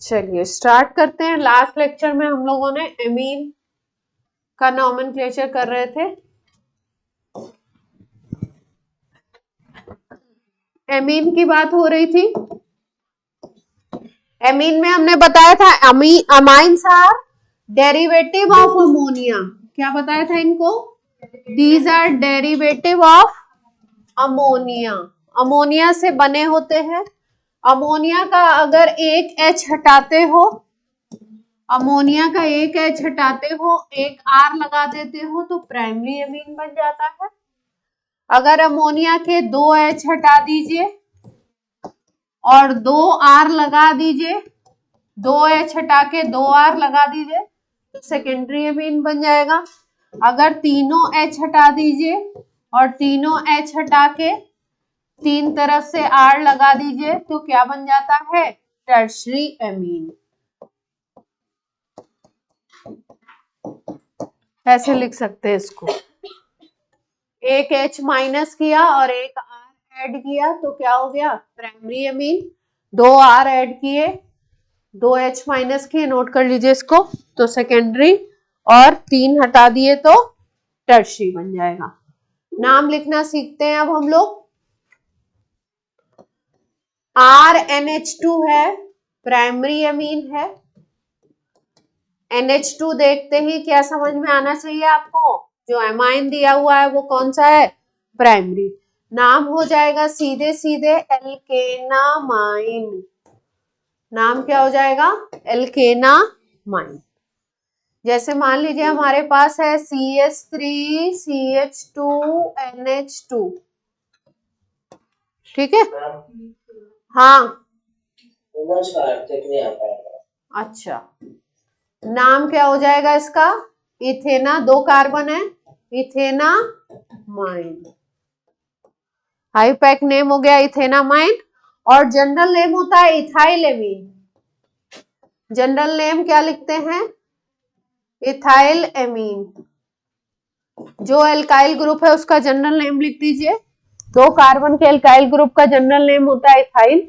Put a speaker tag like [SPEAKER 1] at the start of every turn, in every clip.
[SPEAKER 1] चलिए स्टार्ट करते हैं। लास्ट लेक्चर में हम लोगों ने एमीन का नॉमेनक्लेचर कर रहे थे। एमीन की बात हो रही थी। एमीन में हमने बताया था amines are derivative of ammonia. क्या बताया था इनको? These are derivative of ammonia. Ammonia से बने होते हैं। अमोनिया का अगर एक H हटाते हो, अमोनिया का एक H हटाते हो, एक R लगा देते हो तो प्राइमरी एमीन बन जाता है। अगर अमोनिया के 2 H हटा दीजिए और 2 R लगा दीजिए, 2 H हटा के 2 R लगा दीजिए तो सेकेंडरी एमीन बन जाएगा। अगर तीनों H हटा दीजिए और तीनों H हटा के तीन तरफ से R लगा दीजिए तो क्या बन जाता है? Tertiary amine. ऐसे लिख सकते हैं इसको। एक H माइनस किया और एक R ऐड किया तो क्या हो गया? Primary amine. 2 R ऐड किए, 2 H माइनस किए, नोट कर लीजिए इसको, तो सेकेंडरी, और 3 हटा दिए तो टर्शरी बन जाएगा। नाम लिखना सीखते हैं अब हम लोग। RNH2 है, प्राइमरी एमीन है। NH2 देखते ही क्या समझ में आना चाहिए आपको? जो एमाइन दिया हुआ है वो कौन सा है? प्राइमरी। नाम हो जाएगा सीधे सीधे एल्केनामाइन। नाम क्या हो जाएगा? एल्केनामाइन। जैसे मान लीजिए हमारे पास है CH3CH2NH2, ठीक है? हाँ, अच्छा, नाम क्या हो जाएगा इसका? इथेना, 2 कार्बन है, इथेनामाइन। हाईपैक नेम हो गया इथेनामाइन। और जनरल नेम होता है इथाइल एमीन। जनरल नेम क्या लिखते हैं? Ethyl amine. जो एल्काइल ग्रुप है उसका जनरल नेम लिख दीजिए। 2 कार्बन के एल्काइल ग्रुप का जनरल नेम होता है इथाइल,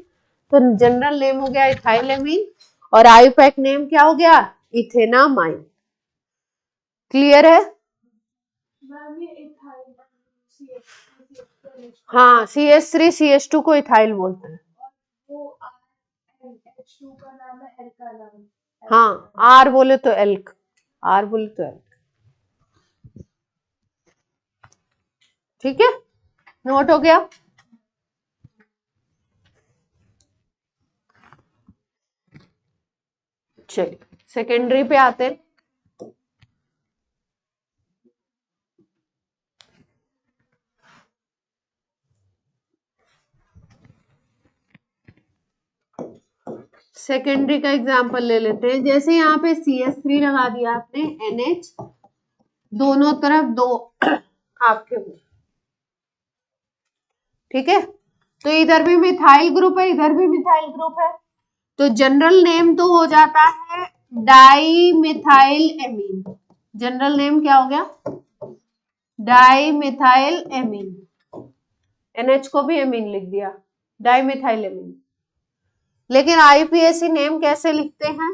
[SPEAKER 1] तो जनरल नेम हो गया इथाइल एमीन। और आईपैक नेम क्या हो गया? इथेनामाइन। क्लियर है? हाँ, CH3CH2 को इथाइल बोलते हैं। हाँ, R बोले तो एल्क, R बोले तो एल्क। ठीक है, नोट हो गया? चलिए सेकेंडरी पे आते हैं। सेकेंडरी का एग्जांपल ले लेते हैं। जैसे यहाँ पे CH3 लगा दिया आपने, NH दोनों तरफ 2 आपके हुए, ठीक है? तो इधर भी मिथाइल ग्रुप है, इधर भी मिथाइल ग्रुप है, तो जनरल नेम तो हो जाता है di methyl amine. General name क्या हो गया? Di methyl amine. NH को भी एमीन लिख दिया, डाई मिथाइल एमीन। लेकिन IUPAC नेम कैसे लिखते हैं?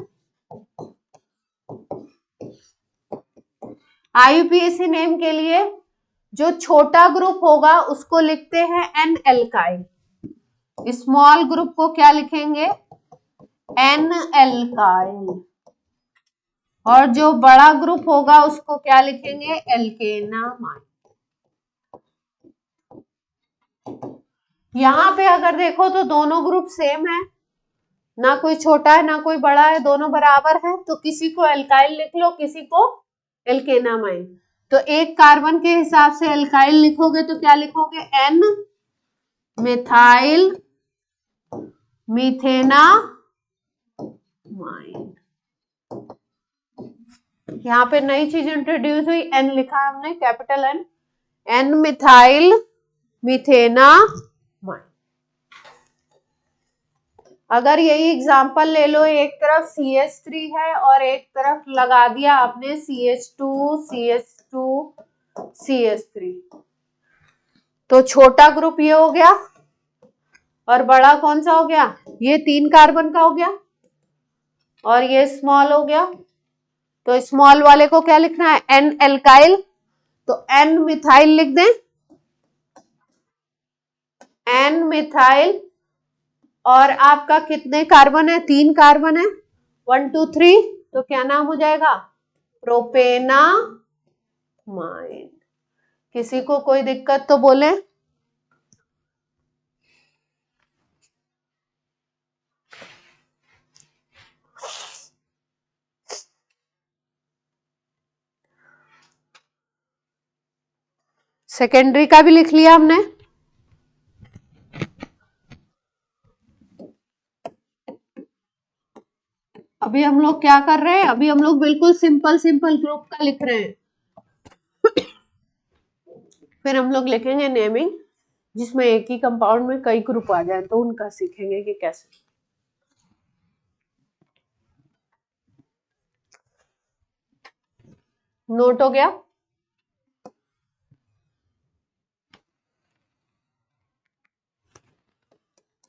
[SPEAKER 1] IUPAC नेम के लिए जो छोटा ग्रुप होगा उसको लिखते हैं N एल्काइल, स्मॉल ग्रुप को क्या लिखेंगे? N एल्काइल, और जो बड़ा ग्रुप होगा उसको क्या लिखेंगे? एल्केनामाइन। यहाँ पे अगर देखो तो दोनों ग्रुप सेम है, ना कोई छोटा है ना कोई बड़ा है, दोनों बराबर है, तो किसी को एल्काइल लिख लो, किसी को एल्केनामाइन। तो एक कार्बन के हिसाब से एल्काइल लिखोगे तो क्या लिखोगे? N methyl मीथेनामाइन। यहाँ पे नई चीज इंट्रोड्यूस हुई, N लिखा हमने, कैपिटल N, N मिथाइल मीथेनामाइन। अगर यही एग्जांपल ले लो, एक तरफ CH3 है और एक तरफ लगा दिया आपने CH2CH2CH3, तो छोटा ग्रुप ये हो गया और बड़ा कौन सा हो गया? ये 3 कार्बन का हो गया। और ये स्मॉल हो गया, तो स्मॉल वाले को क्या लिखना है, एन एल्काइल, तो एन मिथाइल लिख दें, एन मिथाइल। और आपका कितने कार्बन है, 3 कार्बन है, 1 2 3, तो क्या नाम हो जाएगा, प्रोपेनामाइन। किसी को कोई दिक्कत तो बोले। सेकेंडरी का भी लिख लिया हमने। अभी हम लोग क्या कर रहे हैं, अभी हम लोग बिल्कुल सिंपल सिंपल ग्रुप का लिख रहे हैं। फिर हम लोग लिखेंगे नेमिंग, जिसमें एक ही कंपाउंड में कई ग्रुप आ जाए, तो उनका सीखेंगे कि कैसे। नोट हो गया।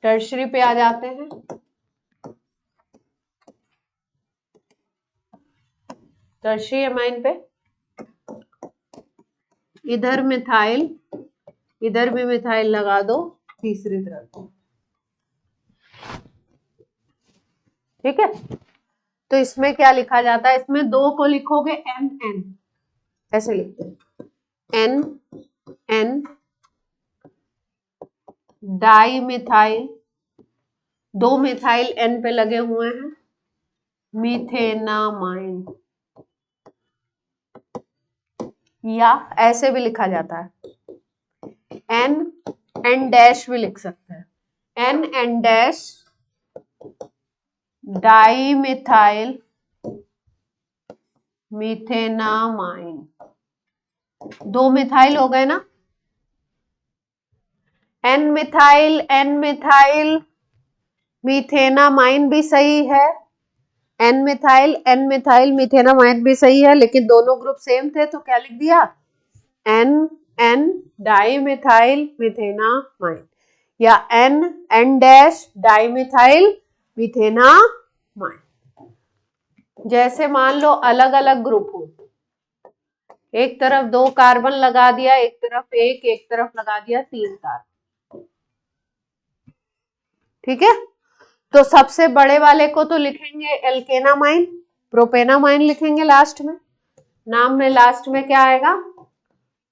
[SPEAKER 1] टर्शरी पे आ जाते हैं। टर्शरी अमाइन पे इधर मिथाइल, इधर भी मिथाइल लगा दो तीसरी तरफ, ठीक है। तो इसमें क्या लिखा जाता है, इसमें 2 को लिखोगे एन एन, ऐसे लिखते हैं, N N die methyl, 2 methyl N पे लगे हुए हैं, मीथेनामाइन, या ऐसे भी लिखा जाता है, एन एन डैश भी लिख सकते हैं, N N dash di methyl methanamine. 2 methyl हो गए ना, एन मिथाइल मीथेनामाइन भी सही है, एन मिथाइल मीथेनामाइन भी सही है, लेकिन दोनों ग्रुप सेम थे, तो क्या लिख दिया, N N di methyl methanamine, या N N dash di methyl methanamine. जैसे मान लो अलग अलग ग्रुप हो, एक तरफ 2 कार्बन लगा दिया, एक तरफ एक तरफ लगा दिया 3 कार्बन, ठीक है। तो सबसे बड़े वाले को तो लिखेंगे एल्केनामाइन, प्रोपेनामाइन लिखेंगे लास्ट में, नाम में लास्ट में क्या आएगा,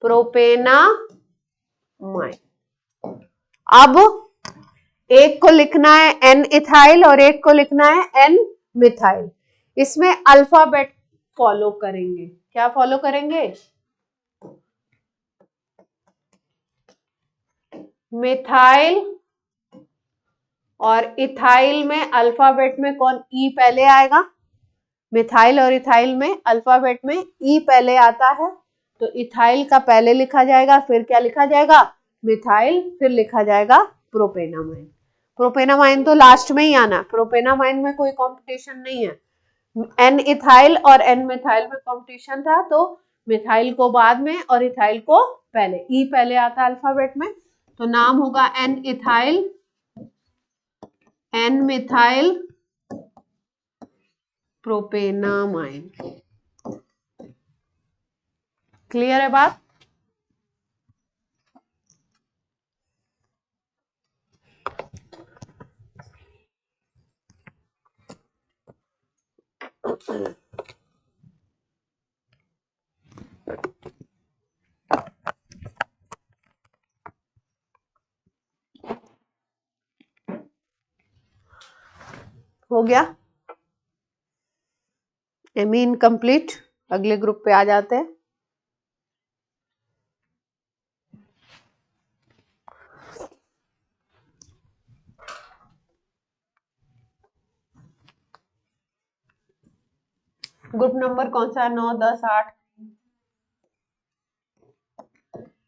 [SPEAKER 1] प्रोपेनामाइन। अब एक को लिखना है एन इथाइल और एक को लिखना है एन मिथाइल, इसमें अल्फाबेट फॉलो करेंगे। क्या फॉलो करेंगे, मिथाइल और इथाइल में अल्फाबेट में कौन, ई पहले आएगा, मिथाइल और इथाइल में अल्फाबेट में ई पहले आता है, तो इथाइल का पहले लिखा जाएगा, फिर क्या लिखा जाएगा, मिथाइल, फिर लिखा जाएगा प्रोपेनामाइन। प्रोपेनामाइन तो लास्ट में ही आना, प्रोपेनामाइन में कोई कंपटीशन नहीं है, एन इथाइल और एन मिथाइल में कंपटीशन था, तो मिथाइल को बाद में और इथाइल को पहले, ई पहले आता अल्फाबेट में, तो नाम होगा N ethyl N methyl propanamine. Clear है बात। हो गया, एमीन कंप्लीट। अगले ग्रुप पे आ जाते हैं। ग्रुप नंबर कौन सा है, 9 10 8।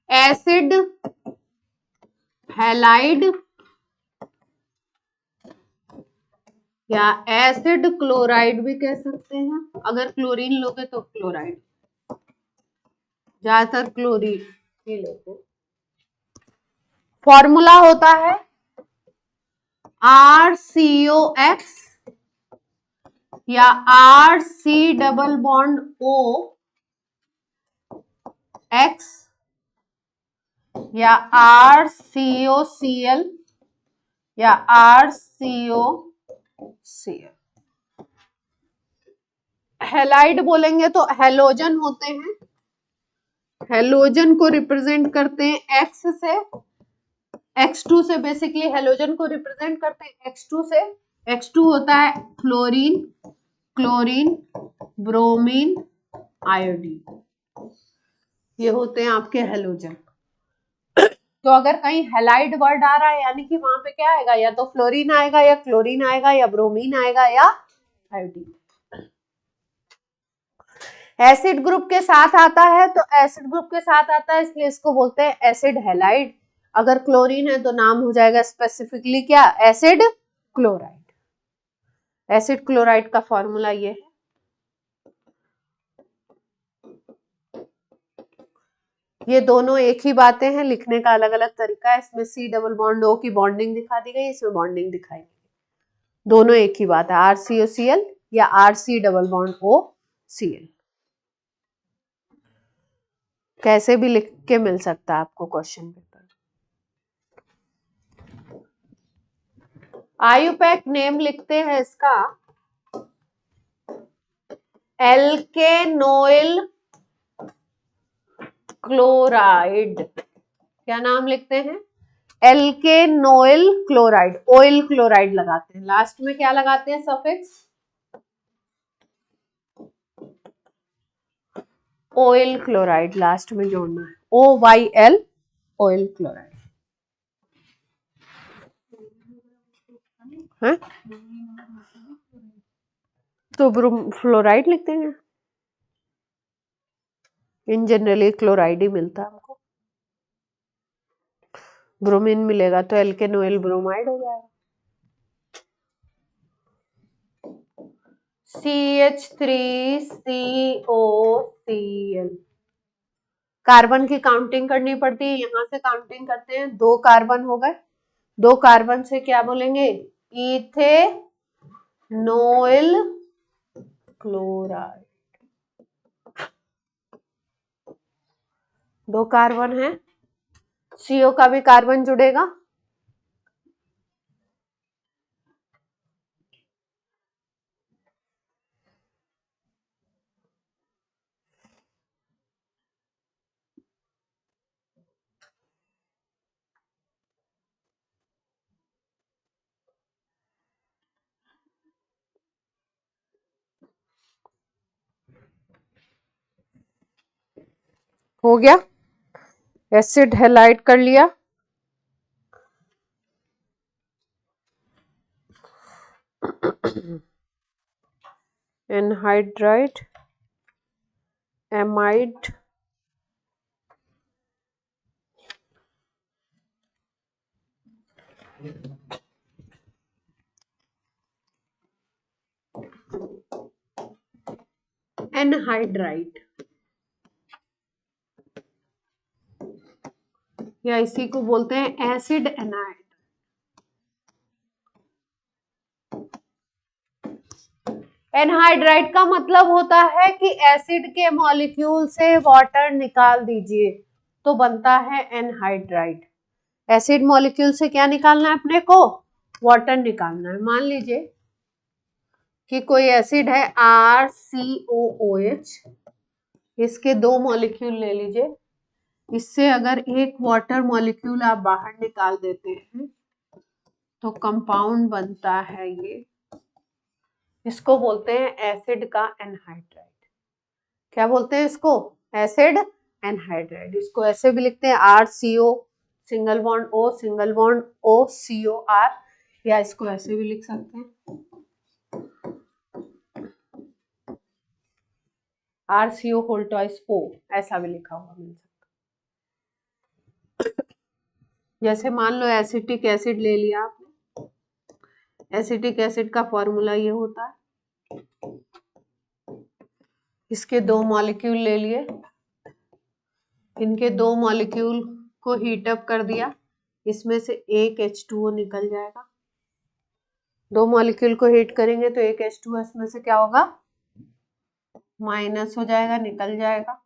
[SPEAKER 1] एसिड हैलाइड या एसिड क्लोराइड भी कह सकते हैं, अगर क्लोरीन लोगे तो क्लोराइड, ज्यादातर क्लोरीन ही लेते। फॉर्मूला होता है RCOX या R C double bond O X या R C O C L या R C O C L. Halide बोलेंगे तो हेलोजन होते हैं, हेलोजन को रिप्रेजेंट करते हैं एक्स से, X2 से बेसिकली हेलोजन को रिप्रेजेंट करते हैं X2 से। X2 होता है फ्लोरीन, क्लोरीन, ब्रोमीन, आयोडीन, ये होते हैं आपके हेलोजन। तो अगर कहीं हेलाइड वर्ड आ रहा है यानी कि वहां पे क्या आएगा, या तो फ्लोरीन आएगा या क्लोरीन आएगा या ब्रोमीन आएगा या आयोडीन। एसिड ग्रुप के साथ आता है तो एसिड ग्रुप के साथ आता है इसलिए इसको बोलते हैं एसिड हेलाइड। अगर क्लोरीन है तो नाम हो जाएगा स्पेसिफिकली क्या, एसिड क्लोराइड। एसिड क्लोराइड का फॉर्मूला ये है। ये दोनों एक ही बातें हैं, लिखने का अलग अलग तरीका है। इसमें सी डबल बॉन्ड ओ की बॉन्डिंग दिखा दी गई, इसमें बॉन्डिंग दिखाई गई, दोनों एक ही बात है, R C O C L या R C double bond O C L. कैसे भी लिख के मिल सकता है आपको क्वेश्चन पेपर। आयुपैक नेम लिखते हैं इसका एल्केनोइल क्लोराइड। क्या नाम लिखते हैं, एल्केनोइल क्लोराइड। ऑयल क्लोराइड लगाते हैं, लास्ट में क्या लगाते हैं सफिक्स, ऑयल क्लोराइड लास्ट में जोड़ना है, OYL, ऑयल क्लोराइड है। तो फ्लोराइड लिखते हैं, इन जनरली क्लोराइड ही मिलता है हमको, ब्रोमीन मिलेगा तो एल्केनोइल ब्रोमाइड हो जाएगा। CH3COCl। कार्बन की काउंटिंग करनी पड़ती है, यहां से काउंटिंग करते हैं, 2 कार्बन हो गए, 2 कार्बन से क्या बोलेंगे, इथेनोइल क्लोराइड। 2 कार्बन है, CO का भी कार्बन जुड़ेगा, हो गया, एसिड हेलाइड कर लिया। एनहाइड्राइड, एमाइड, एनहाइड्राइड, या इसी को बोलते हैं एसिड एनाइड। एनहाइड्राइड का मतलब होता है कि एसिड के मॉलिक्यूल से वाटर निकाल दीजिए तो बनता है एनहाइड्राइड। एसिड मॉलिक्यूल से क्या निकालना है अपने को, वाटर निकालना है। मान लीजिए कि कोई एसिड है RCOOH, इसके 2 मॉलिक्यूल ले लीजिए, इससे अगर एक वाटर मॉलिक्यूल आप बाहर निकाल देते हैं तो कंपाउंड बनता है ये, इसको बोलते हैं एसिड का एनहाइड्राइड। क्या बोलते हैं इसको, एसिड एनहाइड्राइड। इसको ऐसे भी लिखते हैं RCO single bond O single bond O COR, या इसको ऐसे भी लिख सकते हैं RCO होल ट्वाइस O, ऐसा भी लिखा हुआ मिल सकता। जैसे मान लो एसिटिक एसिड ले लिया आपने, एसिटिक एसिड का फॉर्मूला ये होता है, इसके 2 मॉलिक्यूल ले लिए, इनके 2 मॉलिक्यूल को हीट अप कर दिया, इसमें से एक H2O निकल जाएगा, दो मॉलिक्यूल को हीट करेंगे तो एक H2S में से क्या होगा, माइनस हो जाएगा, निकल जाएगा।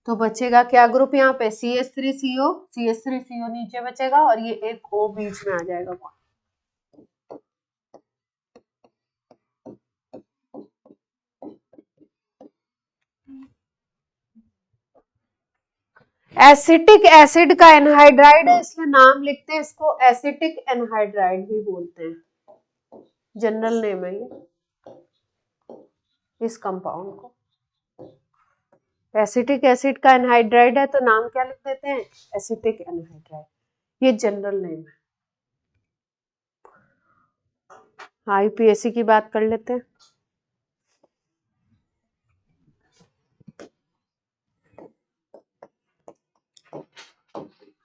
[SPEAKER 1] तो बचेगा क्या ग्रुप यहाँ पे, CH3CO, CH3CO नीचे बचेगा और ये एक O बीच में आ जाएगा। एसिटिक एसिड का एनहाइड्राइड है, इसलिए नाम लिखते हैं इसको एसिटिक एनहाइड्राइड भी बोलते हैं, जनरल नेम है ये इस कंपाउंड को। एसिटिक एसिड का एनहाइड्राइड है तो नाम क्या लिख देते हैं, एसिटिक एनहाइड्राइड, ये जनरल नेम है। IUPAC की बात कर लेते हैं।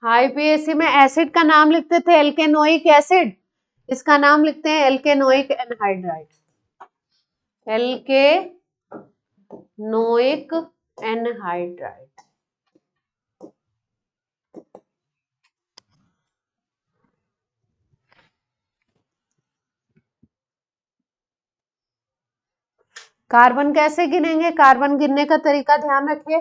[SPEAKER 1] IUPAC में एसिड का नाम लिखते थे एल्केनोइक एसिड, इसका नाम लिखते हैं एल्केनोइक एनहाइड्राइड, एल्केनोइक एनहाइड्राइड। कार्बन कैसे गिनेंगे, कार्बन गिनने का तरीका ध्यान रखिए।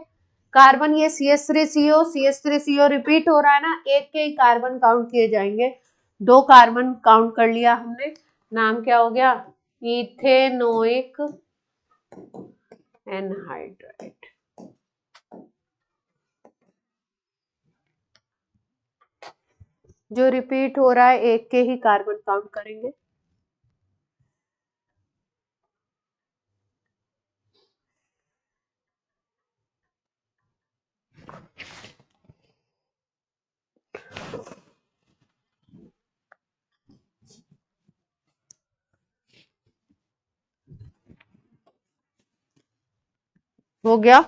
[SPEAKER 1] कार्बन ये CH3CO रिपीट हो रहा है ना, एक के ही कार्बन काउंट किए जाएंगे। 2 कार्बन काउंट कर लिया हमने, नाम क्या हो गया, इथेनोइक एनहाइड्राइड। जो रिपीट हो रहा है एक के ही कार्बन काउंट करेंगे। हो गया,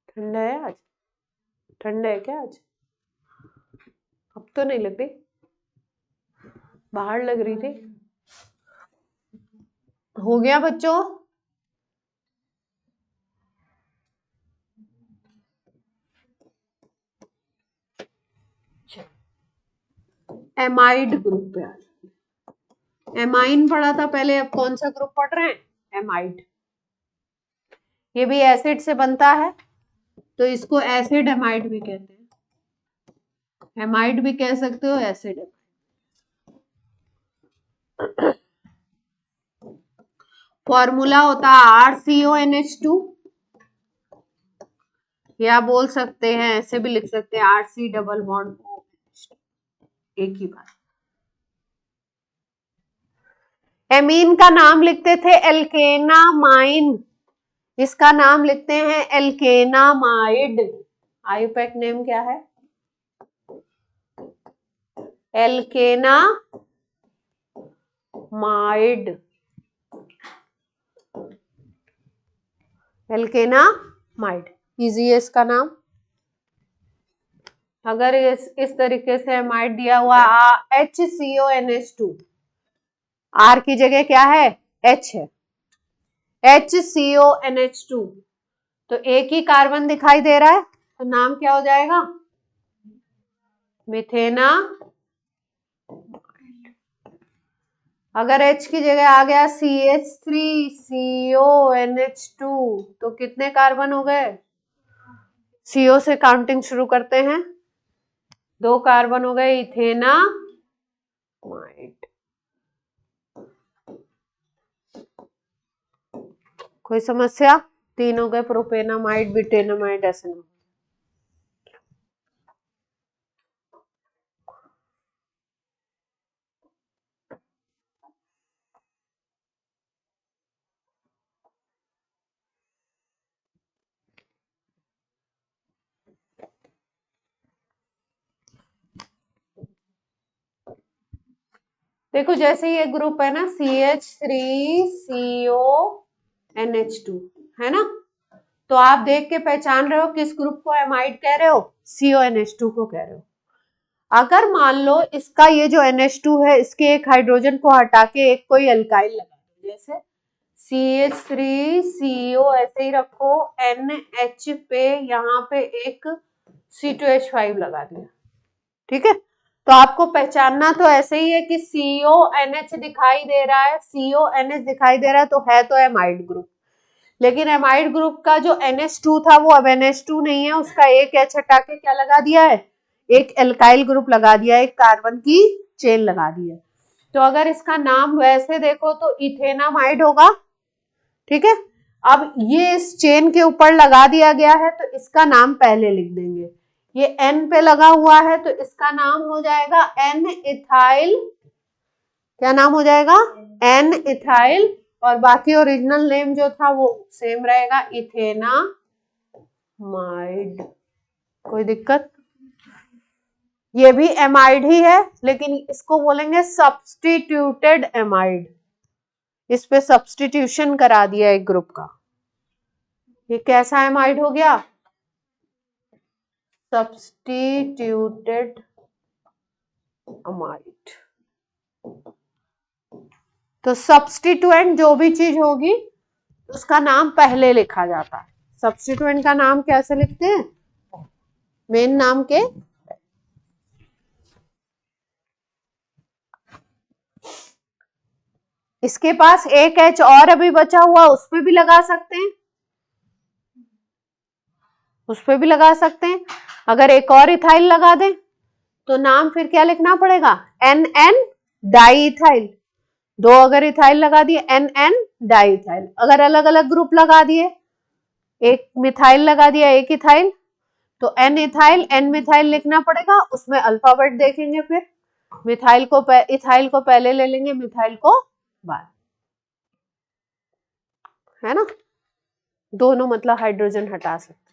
[SPEAKER 1] ठंडा है आज, ठंडा है क्या आज, अब तो नहीं लग रही, बाहर लग रही थी। हो गया बच्चों, एमाइड ग्रुप पे आ जाए। एमाइन पढ़ा था पहले, अब कौन सा ग्रुप पढ़ रहे हैं, एमाइड। ये भी एसिड से बनता है तो इसको एसिड एमाइड भी कहते हैं, एमाइड भी कह सकते हो, एसिड एमाइड। फॉर्मूला होता है RCONH2, या बोल सकते हैं ऐसे भी लिख सकते हैं RC डबल बॉन्ड OH, एक ही बात। एमीन का नाम लिखते थे एल्केनामाइन, इसका नाम लिखते हैं एल्केनामाइड। आयुपैक नेम क्या है, एल्केनामाइड, एल्केनामाइड इजी है इसका नाम। अगर इस तरीके से एमाइड दिया हुआ HCONH2, R की जगह क्या है, H है, HCONH2, तो एक ही कार्बन दिखाई दे रहा है तो नाम क्या हो जाएगा, मिथेना। अगर H की जगह आ गया CH3CONH2 तो कितने कार्बन हो गए, CO से काउंटिंग शुरू करते हैं, 2 कार्बन हो गए, इथेनामाइड। कोई समस्या, 3 हो गए, प्रोपेनामाइड, ब्यूटेनामाइड, ऐसे ना। देखो जैसे ये ग्रुप है ना CH3CONH2 है ना, तो आप देख के पहचान रहे हो किस ग्रुप को एमाइड कह रहे हो, CONH2 को कह रहे हो। अगर मान लो इसका ये जो NH2 है इसके एक हाइड्रोजन को हटा के एक कोई अल्काइल लगा दो, जैसे CH3CO ऐसे ही रखो, NH पे यहाँ पे एक C2H5 लगा दिया, ठीक है। तो आपको पहचानना तो ऐसे ही है कि CONH दिखाई दे रहा है, CONH दिखाई दे रहा है तो एमाइड ग्रुप। लेकिन एमाइड ग्रुप का जो NH2 था वो अब NH2 नहीं है, उसका एक H हटा के क्या लगा दिया है, एक एल्काइल ग्रुप लगा दिया, एक कार्बन की चेन लगा दी है। तो अगर इसका नाम वैसे देखो तो इथेनामाइड होगा, ठीक है। अब ये इस चेन के ऊपर लगा दिया गया है तो इसका नाम पहले लिख देंगे। ये N पे लगा हुआ है तो इसका नाम हो जाएगा N इथाइल, क्या नाम हो जाएगा, N इथाइल। और बाकी ओरिजिनल नेम जो था वो सेम रहेगा, इथेनामाइड। कोई दिक्कत? ये भी एमाइड ही है लेकिन इसको बोलेंगे सब्स्टिट्यूटेड एमाइड, इस पे सब्स्टिट्यूशन करा दिया एक ग्रुप का। ये कैसा एमाइड हो गया, सब्स्टिट्यूटेड अमाइड। तो सब्स्टिट्यूएंट जो भी चीज होगी उसका नाम पहले लिखा जाता है। सब्स्टिट्यूएंट का नाम कैसे लिखते हैं, मेन नाम के इसके पास एक H और अभी बचा हुआ, उस पर भी लगा सकते हैं, उस पर भी लगा सकते हैं। अगर एक और इथाइल लगा दें तो नाम फिर क्या लिखना पड़ेगा, NN डाइइथाइल। दो अगर इथाइल लगा दिए NN डाइइथाइल। अगर अलग अलग ग्रुप लगा दिए, एक मिथाइल लगा दिया एक इथाइल, तो N इथाइल N मिथाइल लिखना पड़ेगा, उसमें अल्फाबेट देखेंगे, फिर मिथाइल को इथाइल को पहले ले लेंगे, मिथाइल को बाद, है ना। दोनों मतलब हाइड्रोजन हटा सकते।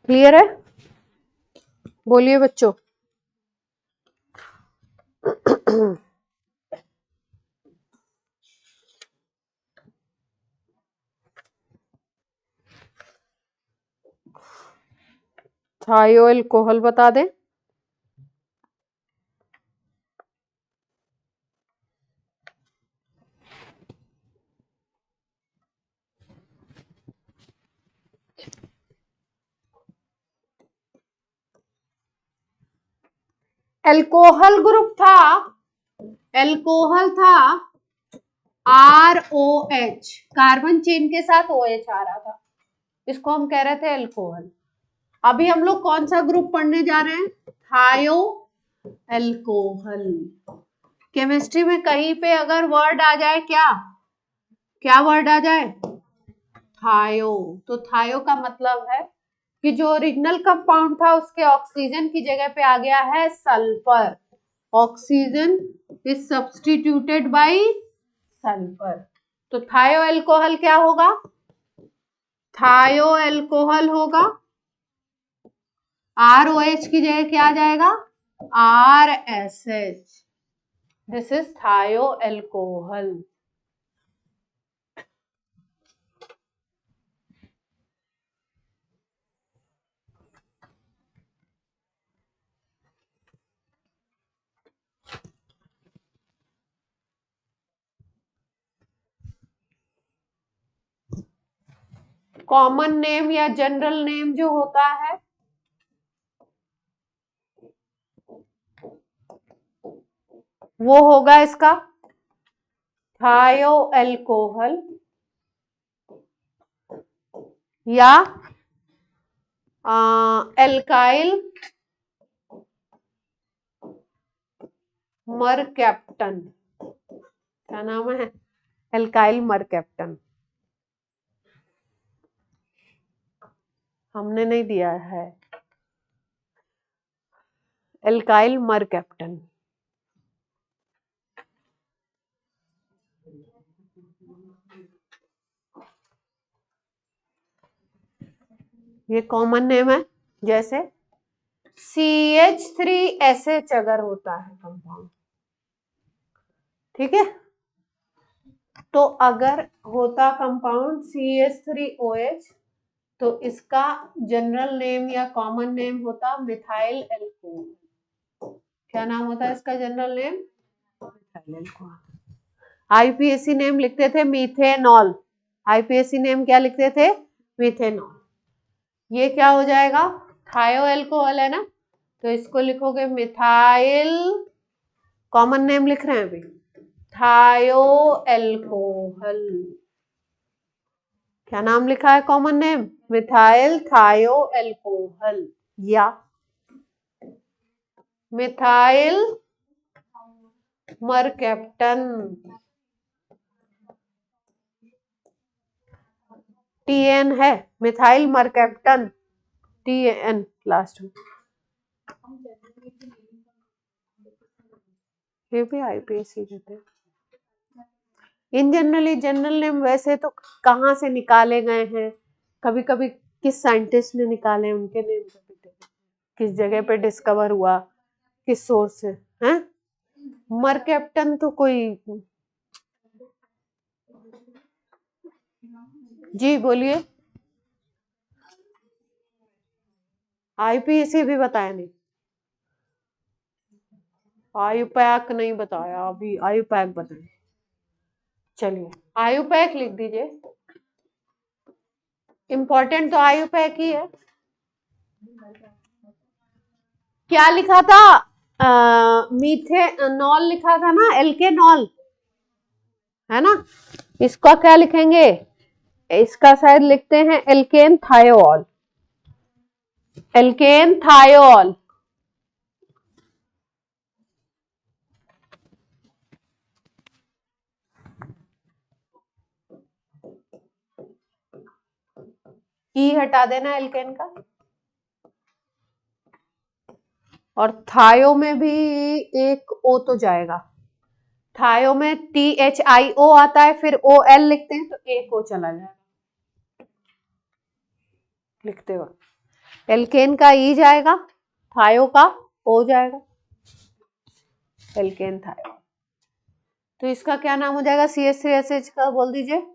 [SPEAKER 1] क्लियर है? बोलिए बच्चों। थायो अल्कोहल बता दें। अल्कोहल ग्रुप था, अल्कोहल था ROH, कार्बन चेन के साथ OH आ रहा था, इसको हम कह रहे थे अल्कोहल। अभी हम लोग कौन सा ग्रुप पढ़ने जा रहे हैं, थायो अल्कोहल। केमिस्ट्री में कहीं पे अगर वर्ड आ जाए, क्या वर्ड आ जाए, थायो, तो थायो का मतलब है कि जो ओरिजिनल कंपाउंड था उसके ऑक्सीजन की जगह पे आ गया है sulphur. Oxygen is substituted by sulphur. तो थायो अल्कोहल क्या होगा, थायो अल्कोहल होगा, ROH की जगह क्या आ जाएगा, RSH। दिस इज थायो अल्कोहल। कॉमन नेम या जनरल नेम जो होता है वो होगा इसका थायो अल्कोहल या एल्काइल मरकैप्टन। क्या नाम है, एल्काइल मरकैप्टन। हमने नहीं दिया है, एल्काइल मरकैप्टन। ये कॉमन नेम है, जैसे CH3SH अगर होता है कंपाउंड, ठीक है, तो अगर होता कंपाउंड CH3OH तो इसका जनरल नेम या कॉमन नेम होता मिथाइल एल्कोहल। क्या नाम होता है इसका general name, methyl alcohol. IUPAC name लिखते थे मीथेनॉल, आईपीएसी नेम क्या लिखते थे, मीथेनॉल। ये क्या हो जाएगा, थायो एल्कोहल है ना, तो इसको लिखोगे मिथाइल, कॉमन नेम लिख रहे हैं अभी, थायो एल्कोहल। क्या नाम लिखा है कॉमन नेम, मिथाइल थायो एल्कोहल या मिथाइल मरकैप्टन, टीएन है, मिथाइल मरकैप्टन, टीएन लास्ट में। ये भी आईपीएसी देते हैं इन जनरली, जनरल नेम वैसे तो कहाँ से निकाले गए हैं, कभी कभी किस साइंटिस्ट ने निकाले उनके नेम, किस जगह पे डिस्कवर हुआ, किस सोर्स से हैं। मरकैप्टन तो कोई, जी बोलिए, आईपीएसी भी बताया नहीं, आयुपैक नहीं बताया अभी, आयुपैक बताए, चलिए आयुपैक लिख दीजिए, इंपॉर्टेंट तो आयुपैक ही है। क्या लिखा था, मीथेनॉल लिखा था ना, एल्केनॉल है ना, इसका क्या लिखेंगे, इसका शायद लिखते हैं एल्केन थायोल, एल्केन थायोल। ई हटा देना एल्केन का, और थायो में भी एक ओ तो जाएगा, थायो में THIO आता है, फिर OL लिखते हैं तो एक ओ चला जाएगा, लिखते वक्त एल्केन का ई जाएगा, थायो का ओ जाएगा, एल्केन थायो। तो इसका क्या नाम हो जाएगा, CH3SH का बोल दीजिए,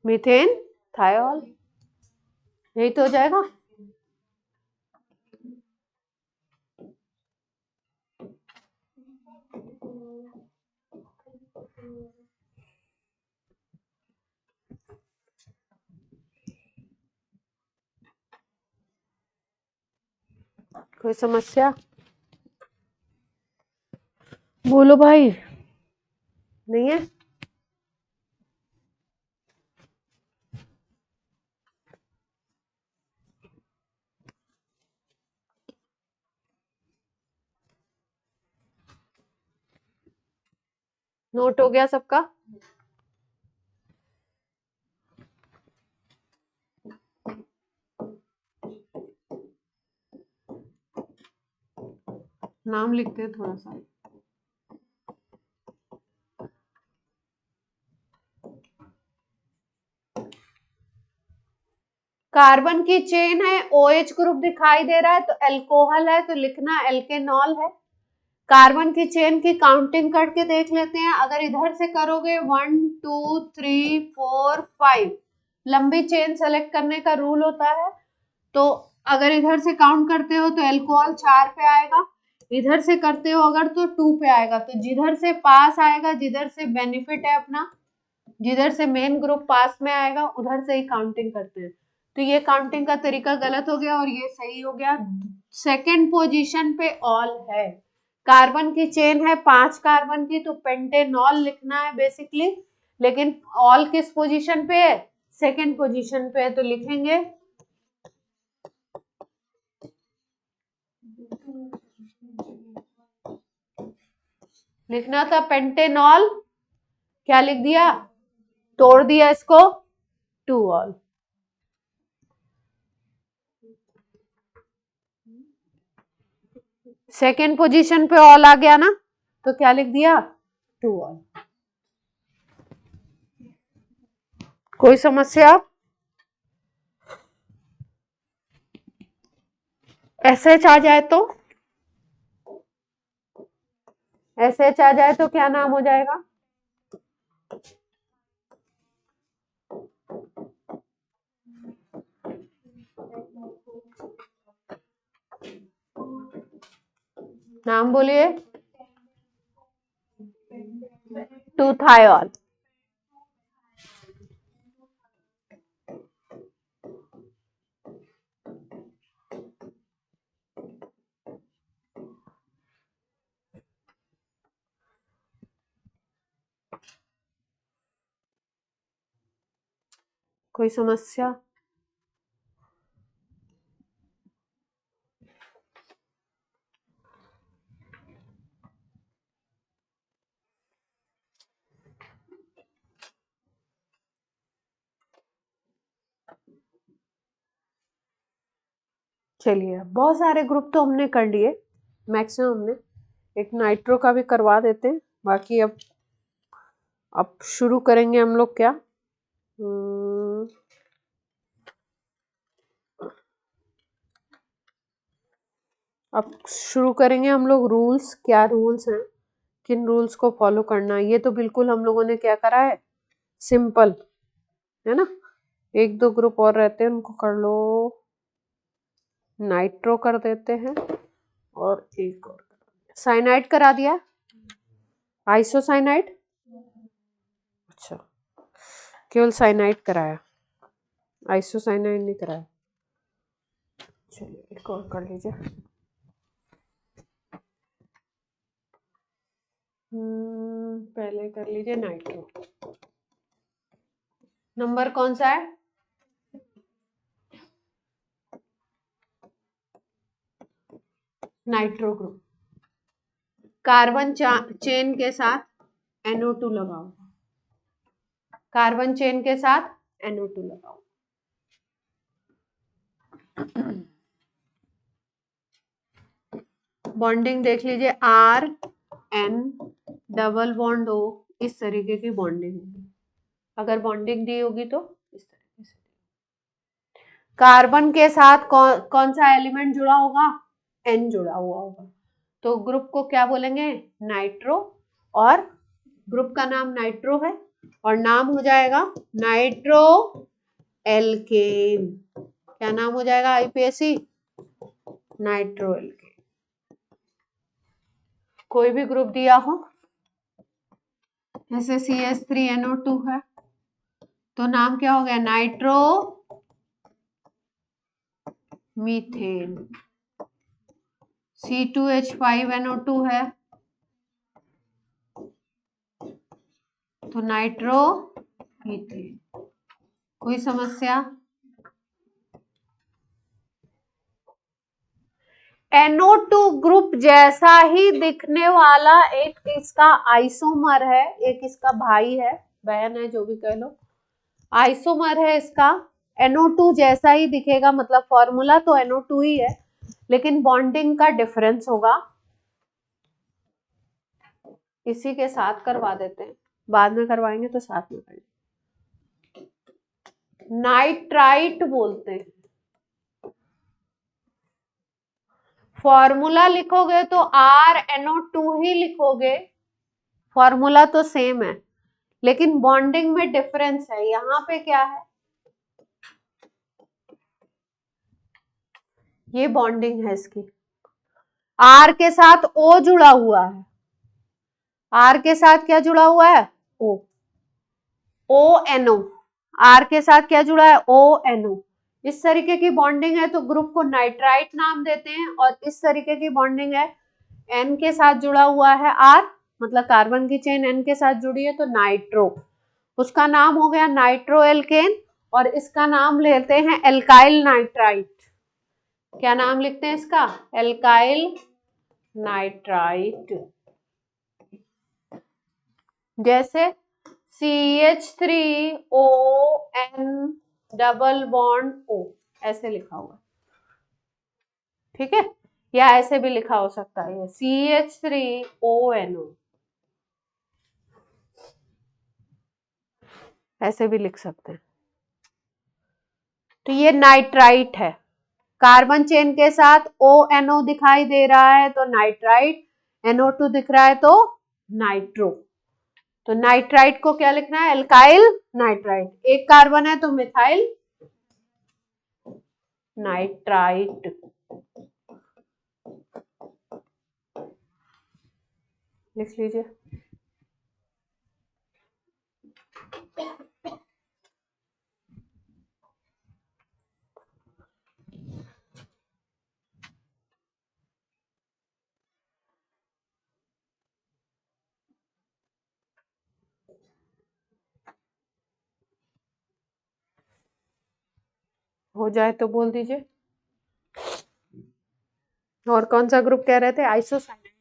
[SPEAKER 1] मीथेन थायोल, यही तो हो जाएगा। कोई समस्या, बोलो भाई, नहीं है। नोट हो गया सबका, नाम लिखते हैं थोड़ा सा, कार्बन की चेन है, OH ग्रुप दिखाई दे रहा है तो एल्कोहल है, तो लिखना एल्केनॉल है। कार्बन की चेन की काउंटिंग करके देख लेते हैं, अगर इधर से करोगे 1 2 3 4 5, लंबी चेन सेलेक्ट करने का रूल होता है, तो अगर इधर से काउंट करते हो तो एल्कोहल 4 पे आएगा, इधर से करते हो अगर तो 2 पे आएगा, तो जिधर से पास आएगा, जिधर से बेनिफिट है अपना, जिधर से मेन ग्रुप पास में आएगा उधर से ही काउंटिंग करते हैं। तो ये काउंटिंग का तरीका गलत हो गया और ये सही हो गया। सेकंड पोजीशन पे ऑल है, कार्बन की चेन है 5 कार्बन की, तो पेंटेनॉल लिखना है बेसिकली, लेकिन ऑल किस पोजीशन पे है, सेकंड पोजीशन पे है, तो लिखेंगे लिखना था पेंटेनॉल, क्या लिख दिया, तोड़ दिया इसको, 2 ऑल। सेकेंड पोजीशन पे ऑल आ गया ना, तो क्या लिख दिया, 2 ऑल। कोई समस्या, SH आ जाए तो, SH आ जाए तो क्या नाम हो जाएगा, नाम बोलिए, टू थायोल। कोई समस्या? चलिए, बहुत सारे ग्रुप तो हमने कर लिए, मैक्सिमम हमने। एक नाइट्रो का भी करवा देते हैं। बाकी अब शुरू करेंगे हम लोग क्या, अब शुरू करेंगे हम लोग रूल्स। क्या रूल्स हैं, किन रूल्स को फॉलो करना है, ये तो बिल्कुल हम लोगों ने क्या करा है, सिंपल है ना। एक दो ग्रुप और रहते हैं, उनको कर लो। नाइट्रो कर देते हैं, और एक और साइनाइड करा दिया, आइसोसाइनाइड। अच्छा, केवल साइनाइड कराया, आइसोसाइनाइड नहीं कराया। चलिए, एक और कर लीजिए। पहले कर लीजिए नाइट्रो। नंबर कौन सा है? Nitro group. कार्बन चेन के साथ NO2 लगाओ, कार्बन चेन के साथ NO2 लगाओ। बॉन्डिंग देख लीजिए, RN डबल बॉन्ड O, इस तरीके की बॉन्डिंग होगी। अगर बॉन्डिंग दी होगी तो इस तरीके से। कार्बन के साथ कौन सा एलिमेंट जुड़ा होगा? N जुड़ा हुआ होगा, तो ग्रुप को क्या बोलेंगे? नाइट्रो। और ग्रुप का नाम नाइट्रो है, और नाम हो जाएगा नाइट्रो एल्केन। क्या नाम हो जाएगा आईपीएससी? Nitro alkene. कोई भी ग्रुप दिया हो, जैसे CH3NO2 है, तो नाम क्या हो गया? Nitro methane. C2H5NO2 है, तो नाइट्रो मीथेन। कोई समस्या? NO2 ग्रुप जैसा ही दिखने वाला एक इसका आइसोमर है, एक इसका भाई है, बहन है, जो भी कह लो, आइसोमर है इसका। NO2 जैसा ही दिखेगा, मतलब फॉर्मूला तो NO2 ही है, लेकिन बॉन्डिंग का डिफरेंस होगा। इसी के साथ करवा देते हैं, बाद में करवाएंगे तो साथ में करेंगे। नाइट्राइट बोलते हैं। फॉर्मूला लिखोगे तो RNO2 ही लिखोगे, फॉर्मूला तो सेम है, लेकिन बॉन्डिंग में डिफरेंस है। यहां पे क्या है, ये बॉन्डिंग है इसकी, R के साथ O जुड़ा हुआ है। R के साथ क्या जुड़ा हुआ है? O, ONO। R के साथ क्या जुड़ा है? ONO। इस तरीके की बॉन्डिंग है तो ग्रुप को नाइट्राइट नाम देते हैं, और इस तरीके की बॉन्डिंग है, N के साथ जुड़ा हुआ है R, मतलब कार्बन की चेन N के साथ जुड़ी है, तो नाइट्रो, उसका नाम हो गया नाइट्रो एल्केन। और इसका नाम लेते हैं एल्काइल नाइट्राइट। क्या नाम लिखते हैं इसका? Alkyl nitrite. जैसे CH3ON डबल बॉन्ड O, ऐसे लिखा हुआ, ठीक है, या ऐसे भी लिखा हो सकता है, CH3ONO, ऐसे भी लिख सकते हैं। तो ये नाइट्राइट है, कार्बन चेन के साथ ONO दिखाई दे रहा है तो नाइट्राइट, NO2 दिख रहा है तो नाइट्रो। तो नाइट्राइट को क्या लिखना है? Alkyl nitrite. एक कार्बन है तो मिथाइल नाइट्राइट। लिख लीजिए। हो जाए तो बोल दीजिए। और कौन सा ग्रुप कह रहे थे? आइसोसाइनाइड।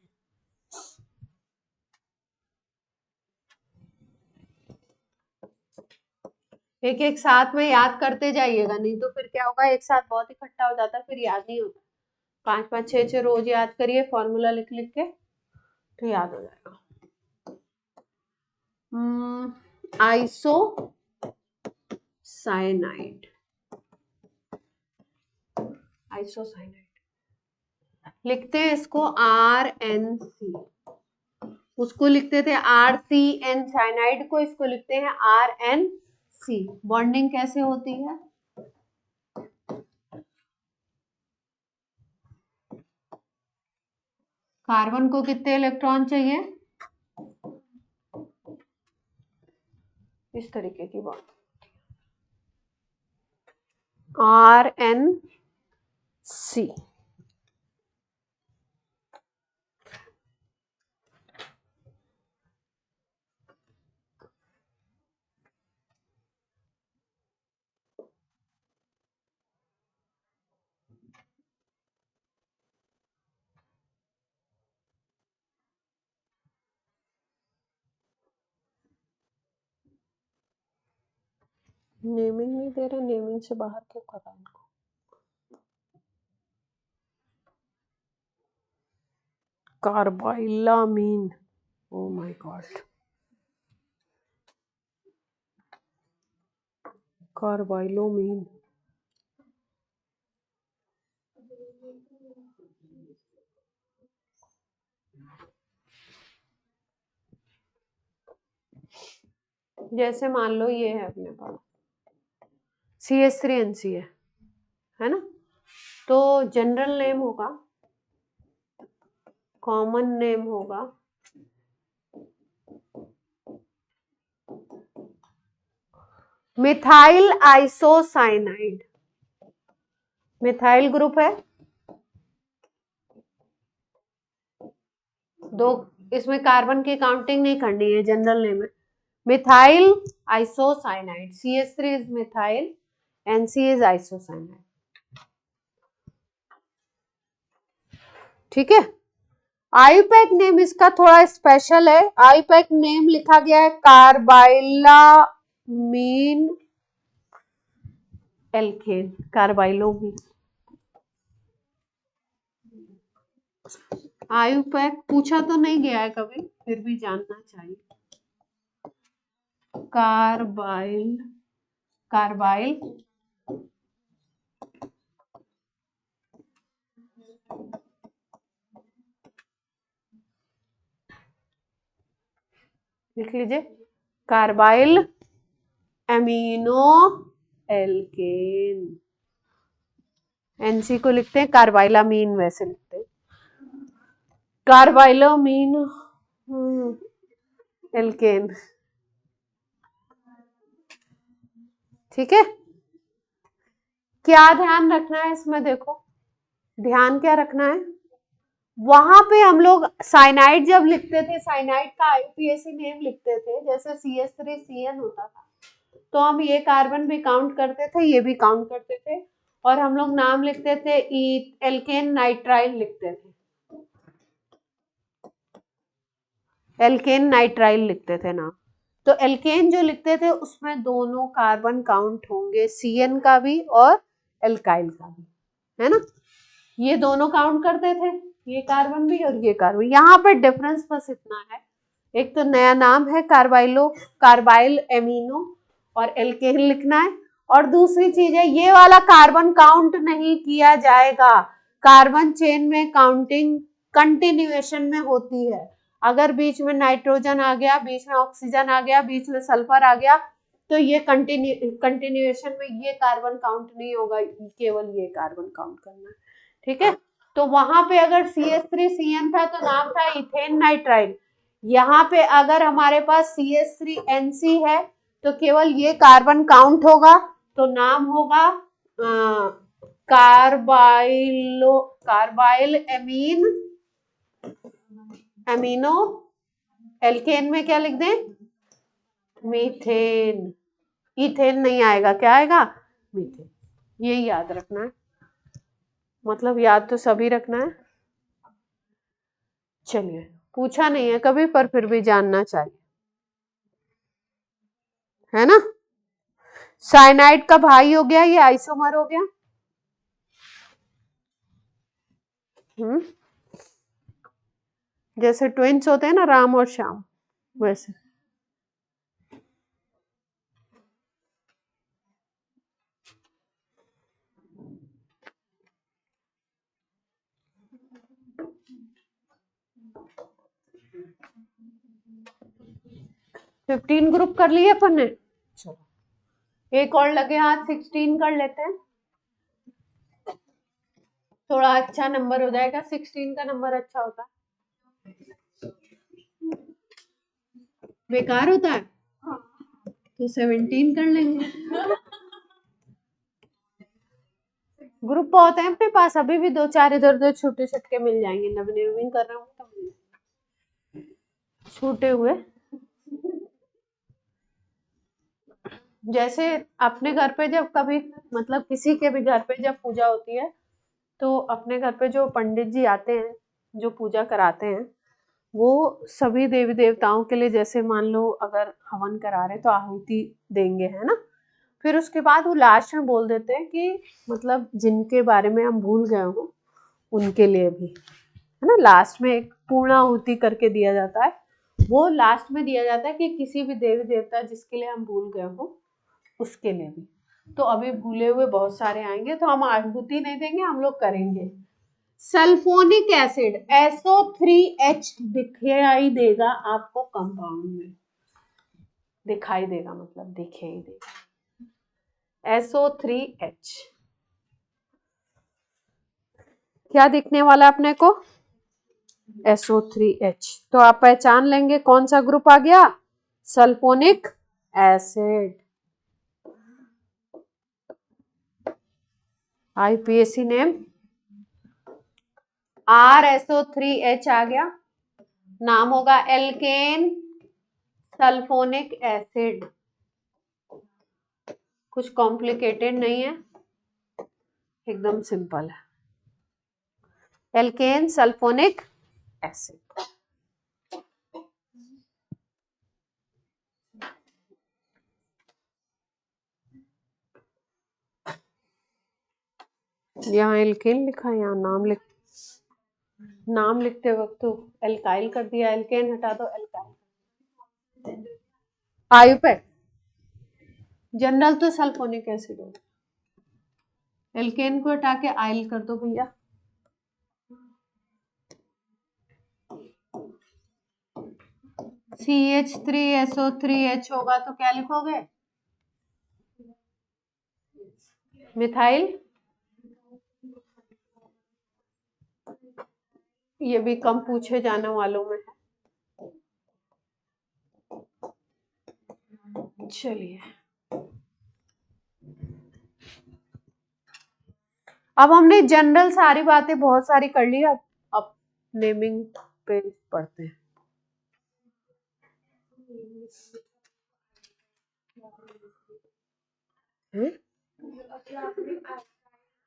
[SPEAKER 1] एक एक साथ में याद करते जाइएगा, नहीं तो फिर क्या होगा, एक साथ बहुत इकट्ठा हो जाता है, फिर याद नहीं होता। 5 5 6 6 रोज याद करिए, फॉर्मूला लिख लिख के, तो याद हो जाएगा। आइसोसाइनाइड, आइसोसाइनाइड लिखते हैं इसको RNC, उसको लिखते थे RCN, साइनाइड को इसको लिखते हैं RNC। बॉन्डिंग कैसे होती है? कार्बन को कितने इलेक्ट्रॉन चाहिए? इस तरीके की बात, RNC। नेमिंग नहीं दे रहे, नेमिंग से बाहर क्यों कर रहा है इनको? कार्बाइलामीन, ओ माय गॉड, कार्बाइलोमीन। जैसे मान लो ये है अपने पास CH3NC है ना, तो जनरल नेम होगा, कॉमन नेम होगा मिथाइल आइसोसाइनाइड। मिथाइल ग्रुप है, दो, इसमें कार्बन की काउंटिंग नहीं करनी है, जनरल नेम है methyl isocyanide. CH3 is methyl, NC is isocyanide. ठीक है। आईयूपैक नेम इसका थोड़ा स्पेशल है, आईयूपैक नेम लिखा गया है कार्बाइलामीन एल्केन, कार्बाइलोमीन। आईयूपैक पूछा तो नहीं गया है कभी, फिर भी जानना चाहिए। कार्बाइल, कार्बाइल लिख लीजिए, कार्बाइल एमिनो एल्केन। NC को लिखते हैं कार्बाइलामीन, वैसे लिखते हैं कार्बाइलामीन एल्केन। ठीक है। क्या ध्यान रखना है इसमें? देखो ध्यान क्या रखना है, वहां पे हम लोग साइनाइड जब लिखते थे, साइनाइड का IUPAC नेम लिखते थे, जैसे CH3CN होता था, तो हम ये कार्बन भी काउंट करते थे, ये भी काउंट करते थे, और हम लोग नाम लिखते थे एल्केन नाइट्राइल लिखते थे, एल्केन नाइट्राइल लिखते थे नाम। तो एल्केन जो लिखते थे उसमें दोनों कार्बन काउंट होंगे, CN का भी और एल्काइल का भी, है ना। ये दोनों काउंट करते थे, ये कार्बन भी और ये कार्बन। यहाँ पर डिफरेंस बस इतना है, एक तो नया नाम है कार्बाइलो, कार्बाइल एमिनो और एल्केन लिखना है, और दूसरी चीज है ये वाला कार्बन काउंट नहीं किया जाएगा। कार्बन चेन में काउंटिंग कंटिन्यूएशन में होती है, अगर बीच में नाइट्रोजन आ गया, बीच में ऑक्सीजन आ गया, बीच में सल्फर आ गया, तो ये कंटिन्यूएशन में ये कार्बन काउंट नहीं होगा, केवल ये कार्बन काउंट करना है। ठीक है। तो वहां पे अगर CH3CN था तो नाम था इथेन नाइट्राइल, यहाँ पे अगर हमारे पास CH3NC है तो केवल ये कार्बन काउंट होगा, तो नाम होगा कार्बाइलो, कार्बाइल एमीन एमिनो एल्केन में क्या लिख दें? मीथेन। इथेन नहीं आएगा, क्या आएगा? मीथेन। ये याद रखना है, मतलब याद तो सभी रखना है। चलिए, पूछा नहीं है कभी पर फिर भी जानना चाहिए, है ना। साइनाइड का भाई हो गया, ये आइसोमर हो गया। जैसे ट्विंस होते हैं ना, राम और श्याम, वैसे। फिफ्टीन ग्रुप कर लिए अपन ने। चलो, एक और लगे हाथ, 16 कर लेते हैं, थोड़ा अच्छा नंबर हो जाएगा। 16 का नंबर अच्छा होता है, बेकार होता है तो 17 कर लेंगे। ग्रुप बहुत है अपने पास, अभी भी 2-4 इधर उधर छोटे छटके मिल जाएंगे। नवीन कर रहा हूँ तो छूटे हुए। जैसे अपने घर पे जब कभी, मतलब किसी के भी घर पे जब पूजा होती है, तो अपने घर पे जो पंडित जी आते हैं, जो पूजा कराते हैं, वो सभी देवी देवताओं के लिए, जैसे मान लो अगर हवन करा रहे तो आहुति देंगे, है ना। फिर उसके बाद वो लास्ट में बोल देते हैं कि मतलब जिनके बारे में हम भूल गए हो उनके लिए भी, है ना। लास्ट में एक पूर्ण आहुति करके दिया जाता है, वो लास्ट में दिया जाता है कि किसी भी देवी देवता जिसके लिए हम भूल गए हो उसके लिए भी। तो अभी भूले हुए बहुत सारे आएंगे, तो हम आहुति नहीं देंगे, हम लोग करेंगे। सल्फोनिक एसिड SO3H दिखाई देगा आपको कंपाउंड में, दिखाई देगा मतलब दिखाई देगा। SO3H क्या दिखने वाला अपने को, SO3H। तो आप पहचान लेंगे कौन सा ग्रुप आ गया, sulphonic acid. IUPAC name RSO3H आ गया, नाम होगा एल्केन सल्फोनिक एसिड। कुछ कॉम्प्लिकेटेड नहीं है, एकदम सिंपल है, एल्केन सल्फोनिक एसिड। यहाँ एल्केन लिखा है, यहाँ नाम लिखते वक्त तो एल्काइल कर दिया, एल्केन हटा दो एल्काइल। आयुपैक जनरल तो सल्फोनिक एसिड हो, एल्केन को हटा के आइल कर दो भैया। CH3SO3H होगा तो क्या लिखोगे, मिथाइल। ये भी कम पूछे जाने वालों में है। चलिए, अब हमने जनरल सारी बातें बहुत सारी कर ली, अब नेमिंग पे पढ़ते हैं।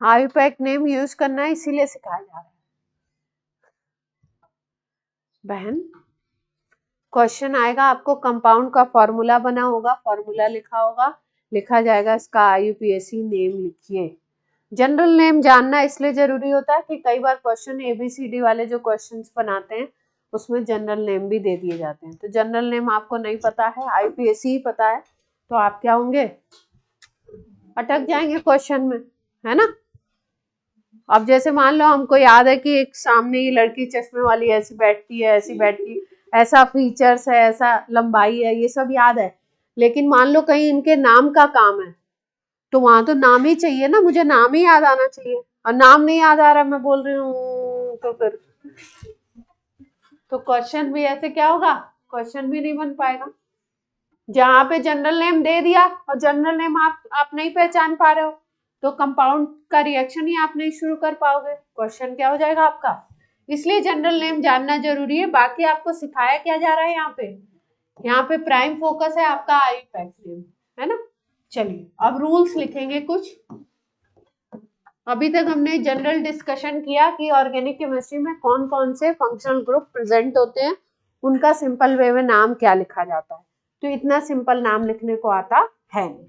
[SPEAKER 1] आयुपैक नेम यूज करना है, इसीलिए सिखाया जा रहा है बहन। क्वेश्चन आएगा आपको, कंपाउंड का फॉर्मूला बना होगा, फॉर्मूला लिखा होगा, लिखा जाएगा इसका IUPAC नेम लिखिए। जनरल नेम जानना इसलिए जरूरी होता है कि कई बार क्वेश्चन ABCD वाले जो क्वेश्चंस बनाते हैं उसमें जनरल नेम भी दे दिए जाते हैं। तो जनरल नेम आपको नहीं पता है, IUPAC ही पता है, तो आप क्या होंगे, अटक जाएंगे क्वेश्चन में, है ना। अब जैसे मान लो हमको याद है कि एक सामने ये लड़की चश्मे वाली ऐसी बैठती है, ऐसी बैठती, ऐसा फीचर्स है, ऐसा लंबाई है, ये सब याद है। लेकिन मान लो कहीं इनके नाम का काम है, तो वहां तो नाम ही चाहिए ना, मुझे नाम ही याद आना चाहिए, और नाम नहीं याद आ रहा मैं बोल रही हूँ तो फिर तो क्वेश्चन भी ऐसे क्या होगा, क्वेश्चन भी नहीं बन पाएगा। जहां पे जनरल नेम दे दिया और जनरल नेम आप नहीं पहचान पा रहे हो, तो कंपाउंड का रिएक्शन ही आप नहीं शुरू कर पाओगे, क्वेश्चन क्या हो जाएगा आपका। इसलिए जनरल नेम जानना जरूरी है। बाकी आपको सिखाया क्या जा रहा है यहाँ पे प्राइम फोकस है आपका IUPAC नेम, है ना। चलिए अब रूल्स लिखेंगे कुछ। अभी तक हमने जनरल डिस्कशन किया कि ऑर्गेनिक केमिस्ट्री में कौन कौन से फंक्शनल ग्रुप प्रेजेंट होते हैं, उनका सिंपल वे में नाम क्या लिखा जाता है। तो इतना सिंपल नाम लिखने को आता है नहीं,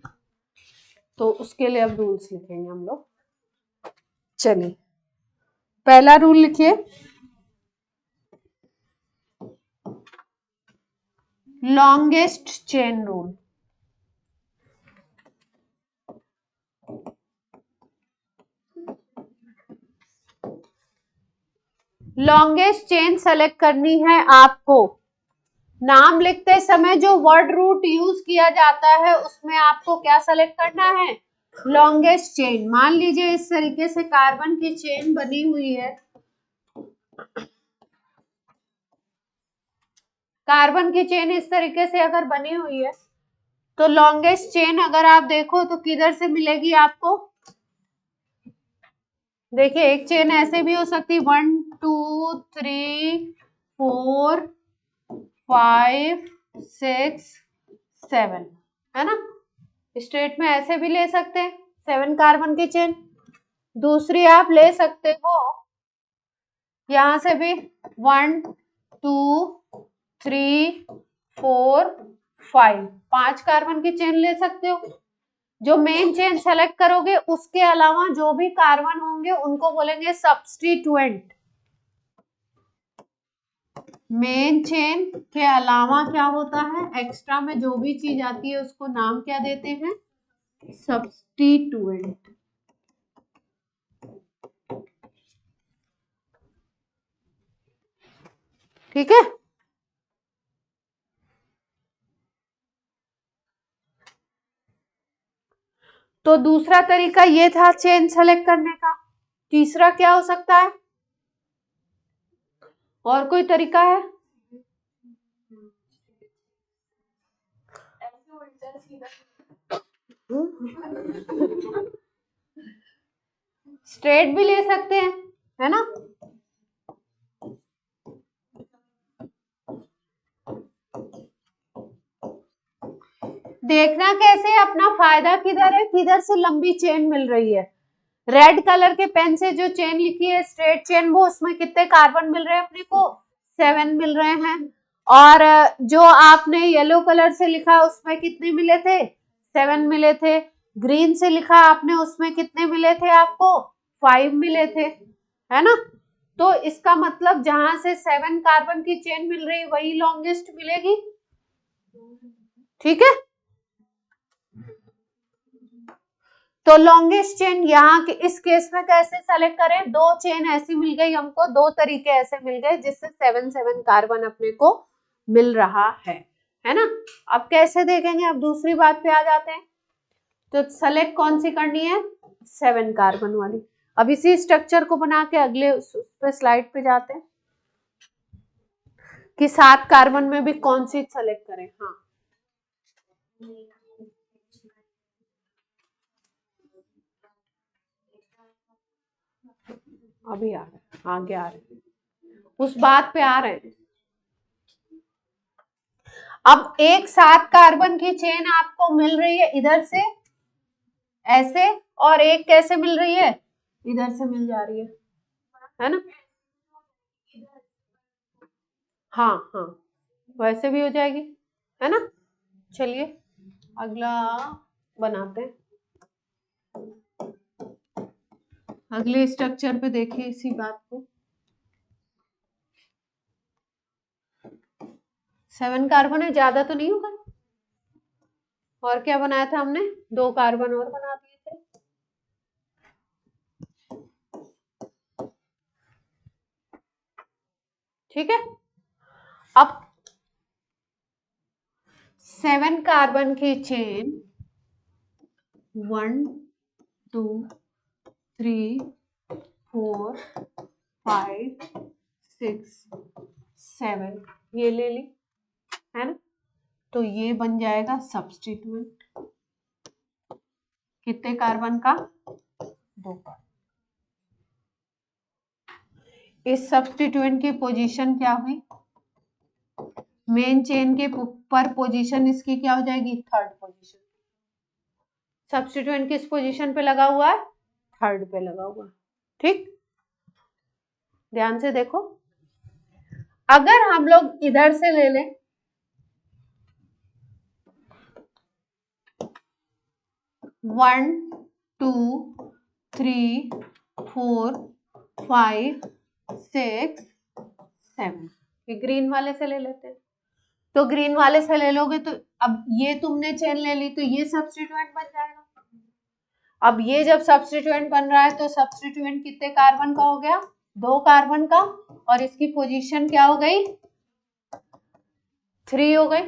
[SPEAKER 1] तो उसके लिए अब रूल्स लिखेंगे हम लोग। चलिए पहला रूल लिखिए, longest chain rule. Longest chain select करनी है आपको। नाम लिखते समय जो वर्ड रूट यूज किया जाता है उसमें आपको क्या सेलेक्ट करना है, लॉन्गेस्ट चेन। मान लीजिए इस तरीके से कार्बन की चेन बनी हुई है, कार्बन की चेन इस तरीके से अगर बनी हुई है तो लॉन्गेस्ट चेन अगर आप देखो तो किधर से मिलेगी आपको। देखिए एक चेन ऐसे भी हो सकती है 1 2 3 4 5 6 7, है ना। स्ट्रेट में ऐसे भी ले सकते हैं 7 कार्बन की चेन। दूसरी आप ले सकते हो यहां से भी 1 2 3 4 5, 5 कार्बन की चेन ले सकते हो। जो मेन चेन सेलेक्ट करोगे उसके अलावा जो भी कार्बन होंगे उनको बोलेंगे सब्स्टिट्यूएंट। मेन चेन के अलावा क्या होता है, एक्स्ट्रा में जो भी चीज आती है उसको नाम क्या देते हैं, सब्स्टिट्यूएंट। ठीक है। तो दूसरा तरीका ये था चेन सेलेक्ट करने का। तीसरा क्या हो सकता है, और कोई तरीका है? स्ट्रेट भी ले सकते हैं, है ना। देखना कैसे, अपना फायदा किधर है, किधर से लंबी चेन मिल रही है। रेड कलर के पेन से जो चेन लिखी है स्ट्रेट चेन, वो उसमें कितने कार्बन मिल रहे हैं अपने को, 7 मिल रहे हैं। और जो आपने येलो कलर से लिखा उसमें कितने मिले थे, 7 मिले थे। ग्रीन से लिखा आपने उसमें कितने मिले थे आपको, 5 मिले थे, है ना। तो इसका मतलब जहां से 7 कार्बन की चेन मिल रही वही लॉन्गेस्ट मिलेगी। ठीक है। तो लॉन्गेस्ट चेन यहाँ के इस केस में कैसे सेलेक्ट करें, दो चेन ऐसी मिल गई हमको, दो तरीके ऐसे मिल गए जिससे 7 कार्बन अपने को मिल रहा है ना। अब कैसे देखेंगे, अब दूसरी बात पे आ जाते हैं। तो सेलेक्ट कौन सी करनी है, 7 कार्बन वाली। अब इसी स्ट्रक्चर को बना के अगले पे स्लाइड पे जाते हैं कि 7 कार्बन में भी कौन सी सेलेक्ट करें। हाँ अभी आ रहे, आगे आ रहे, उस बात पे आ रहे हैं। अब एक 7 कार्बन की चेन आपको मिल रही है इधर से ऐसे, और एक कैसे मिल रही है, इधर से मिल जा रही है ना। हाँ हाँ वैसे भी हो जाएगी, है ना। चलिए अगला बनाते हैं, अगले स्ट्रक्चर पे देखिए इसी बात को। 7 कार्बन है, ज्यादा तो नहीं होगा। और क्या बनाया था हमने, 2 कार्बन और बना दिए थे। ठीक है। अब 7 कार्बन की चेन 1 2 3 4 5 6 7 ये ले ली, है ना। तो ये बन जाएगा सब्स्टिट्यूएंट, कितने कार्बन का, 2 कार्बन। इस सब्स्टिट्यूएंट की पोजीशन क्या हुई, मेन चेन के पर पोजीशन इसकी क्या हो जाएगी, 3rd पोजीशन। सब्स्टिट्यूएंट किस पोजीशन पे लगा हुआ है, थर्ड पे लगा हुआ। ठीक, ध्यान से देखो, अगर हम लोग इधर से ले लें, one two three four five six seven, ये ग्रीन वाले से ले लेते हैं। तो ग्रीन वाले से ले लोगे तो अब ये तुमने चेन ले ली तो ये सब्स्टिट्यूएंट बन जाएगा। अब ये जब सब्स्टिट्यूएंट बन रहा है तो सब्स्टिट्यूएंट कितने कार्बन का हो गया? 2 कार्बन का, और इसकी पोजीशन क्या हो गई? 3 हो गई,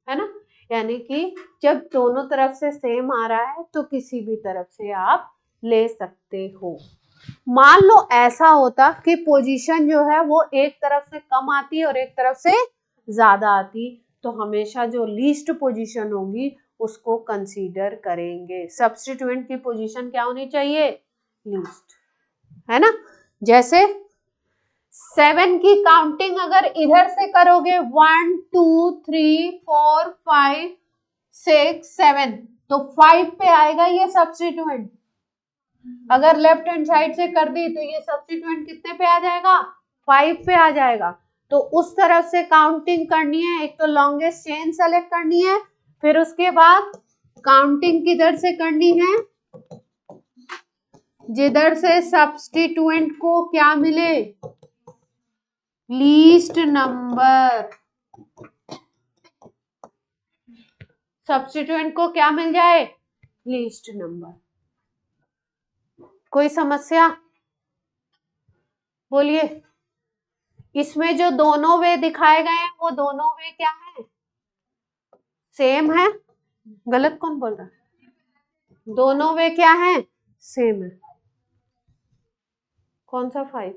[SPEAKER 1] है ना। यानी कि जब दोनों तरफ से सेम आ रहा है तो किसी भी तरफ से आप ले सकते हो। मान लो ऐसा होता कि पोजीशन जो है वो एक तरफ से कम आती और एक तरफ से ज्यादा आती, तो हमेशा जो लीस्ट पोजीशन होगी उसको कंसीडर करेंगे। सब्स्टिट्यूएंट की पोजीशन क्या होनी चाहिए? लीस्ट, है ना। जैसे 7 की काउंटिंग अगर इधर से करोगे 1 2 3 4 5 6 7, तो 5 पे आएगा ये सब्स्टिट्यूएंट। अगर लेफ्ट हैंड साइड से कर दी तो ये सब्स्टिट्यूएंट कितने पे आ जाएगा? 5 पे आ जाएगा। तो उस तरफ से काउंटिंग करनी है, एक तो लॉन्गेस्ट चेन सेलेक्ट करनी है, फिर उसके बाद काउंटिंग किधर से करनी है? जिधर से सब्स्टिट्यूएंट को क्या मिले? Least number. सब्स्टिट्यूएंट को क्या मिल जाए? Least number. कोई समस्या? बोलिए। इसमें जो दोनों वे दिखाए गए हैं वो दोनों वे क्या है? सेम है। गलत कौन बोल रहा है? दोनों वे क्या है? सेम है। कौन सा 5?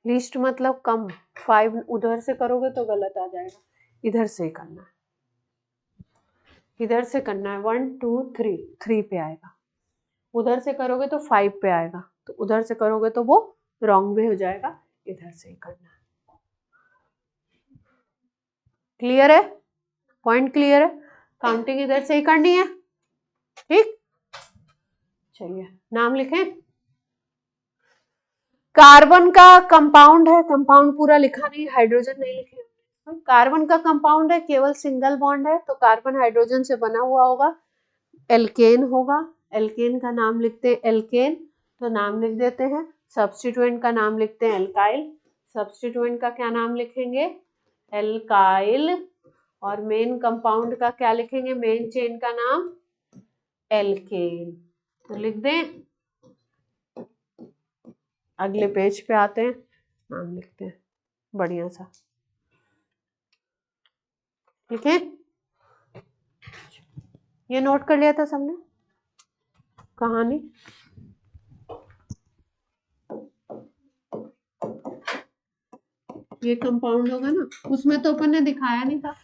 [SPEAKER 1] लीस्ट मतलब कम। 5 उधर से करोगे तो गलत आ जाएगा, इधर से करना है, इधर से करना है। 1 2 3, 3 पे आएगा। उधर से करोगे तो 5 पे आएगा, तो उधर से करोगे तो वो रॉन्ग वे हो जाएगा, इधर से ही करना है। क्लियर है? पॉइंट क्लियर है? काउंटिंग इधर से ही करनी है। ठीक, चलिए नाम लिखें। कार्बन का कंपाउंड है, कंपाउंड पूरा लिखा नहीं, हाइड्रोजन नहीं लिखे। कार्बन का कंपाउंड है, केवल सिंगल बॉन्ड है, तो कार्बन हाइड्रोजन से बना हुआ होगा, एल्केन होगा। एल्केन का नाम लिखते हैं एल्केन, तो नाम लिख देते हैं। सब्स्टिट्यूएंट का नाम लिखते हैं एल्काइल, सब्स्टिट्यूएंट का क्या नाम लिखेंगे? एल्काइल। और मेन कंपाउंड का क्या लिखेंगे? मेन चेन का नाम एल्केन, तो लिख दें। अगले पेज पे आते हैं, नाम लिखते हैं बढ़िया सा, ठीक है। ये नोट कर लिया था सबने कहानी? ये कंपाउंड होगा ना, उसमें तो अपन ने दिखाया नहीं था।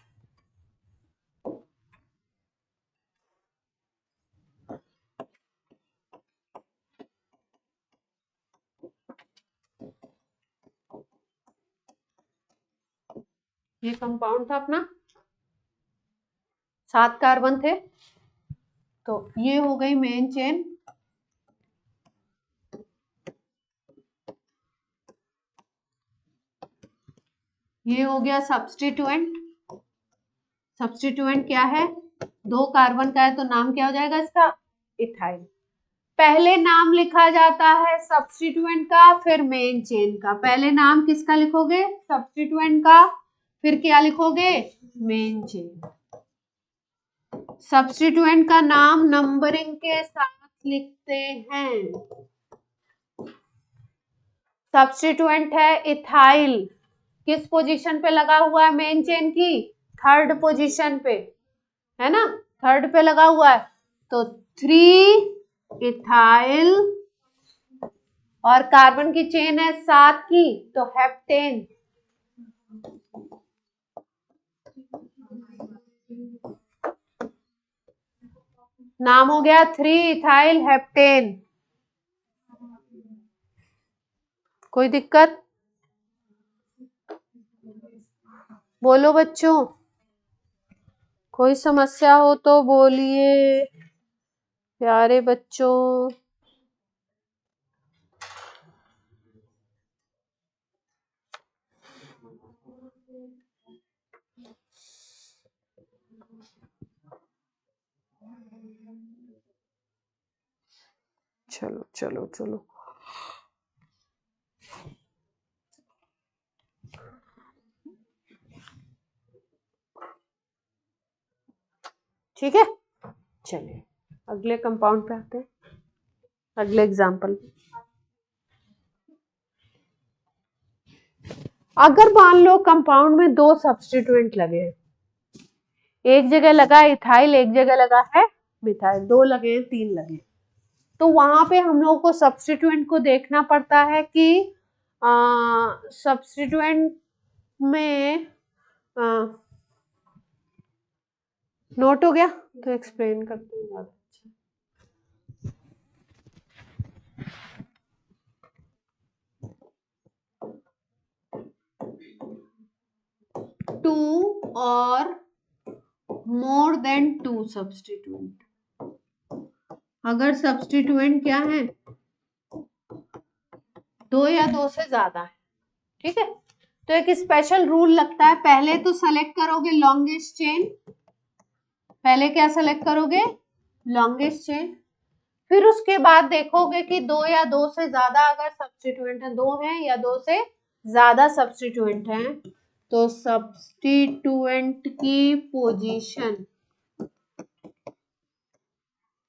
[SPEAKER 1] ये कंपाउंड था अपना, 7 कार्बन थे, तो ये हो गई मेन चेन। ये हो गया सब्स्टिट्यूएंट। सब्स्टिट्यूएंट क्या है? 2 कार्बन का है, तो नाम क्या हो जाएगा इसका? इथाइल। पहले नाम लिखा जाता है सब्स्टिट्यूएंट का, फिर मेन चेन का। पहले नाम किसका लिखोगे? सब्स्टिट्यूएंट का, फिर क्या लिखोगे? Main chain. सब्स्टिट्यूएंट का नाम नंबरिंग के साथ लिखते हैं। सब्स्टिट्यूएंट है इथाइल, किस पोजीशन पे लगा हुआ है? मेन चेन की 3rd पोजीशन पे, है ना, 3rd पे लगा हुआ है, तो 3 इथाइल। और कार्बन की चेन है 7 की, तो हेप्टेन। नाम हो गया 3 इथाइल हेप्टेन। कोई दिक्कत? बोलो बच्चों। कोई समस्या हो तो बोलिए प्यारे बच्चों। चलो चलो चलो, ठीक है। चलिए अगले कंपाउंड पे आते हैं, अगले एग्जाम्पल। अगर मान लो कंपाउंड में दो सब्स्टिट्यूएंट लगे हैं, एक जगह लगा है इथाइल, एक जगह लगा है मिथाइल, दो लगे, तीन लगे, तो वहां पे हम लोग को सब्स्टिट्यूएंट को देखना पड़ता है कि सब्स्टिट्यूएंट में नोट हो गया तो एक्सप्लेन करते हैं ज्यादा अच्छा। 2 और मोर देन 2 सब्स्टिट्यूएंट, अगर सब्स्टिट्यूएंट क्या है, 2 या 2 से ज्यादा है, ठीक है, तो एक स्पेशल रूल लगता है। पहले तो सेलेक्ट करोगे लॉन्गेस्ट चेन, पहले क्या सेलेक्ट करोगे, लॉन्गेस्ट चेन, फिर उसके बाद देखोगे कि 2 या 2 से ज्यादा अगर सब्स्टिट्यूएंट है, 2 है या 2 से ज्यादा सब्स्टिट्यूएंट है, तो सब्स्टिट्यूएंट की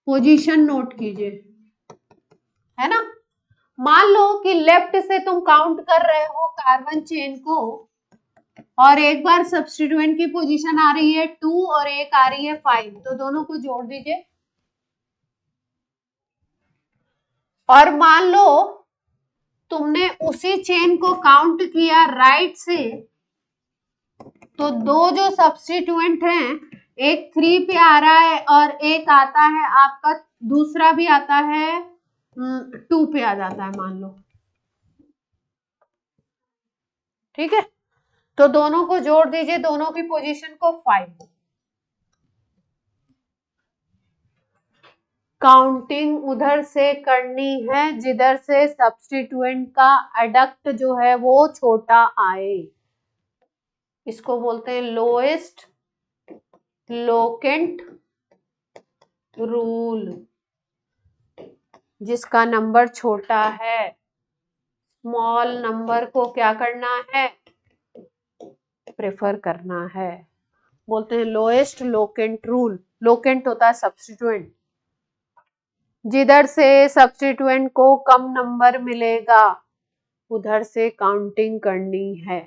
[SPEAKER 1] पोजीशन नोट कीजिए, है ना। मान लो कि लेफ्ट से तुम काउंट कर रहे हो कार्बन चेन को, और एक बार सब्स्टिट्यूएंट की पोजीशन आ रही है 2 और एक आ रही है 5, तो दोनों को जोड़ दीजिए। और मान लो तुमने उसी चेन को काउंट किया राइट से, तो दो जो सब्स्टिट्यूएंट हैं, एक 3 पे आ रहा है और एक आता है आपका, दूसरा भी आता है 2 पे आ जाता है मान लो, ठीक है, तो दोनों को जोड़ दीजिए, दोनों की पोजीशन को 5। काउंटिंग उधर से करनी है जिधर से सब्स्टिट्यूएंट का एडक्ट जो है वो छोटा आए, इसको बोलते हैं लोएस्ट लोकेंट रूल। जिसका नंबर छोटा है, स्मॉल नंबर को क्या करना है, प्रेफर करना है, बोलते हैं लोएस्ट लोकेंट रूल। लोकेंट होता है सब्स्टिट्यूएंट, जिधर से सब्स्टिट्यूएंट को कम नंबर मिलेगा उधर से काउंटिंग करनी है।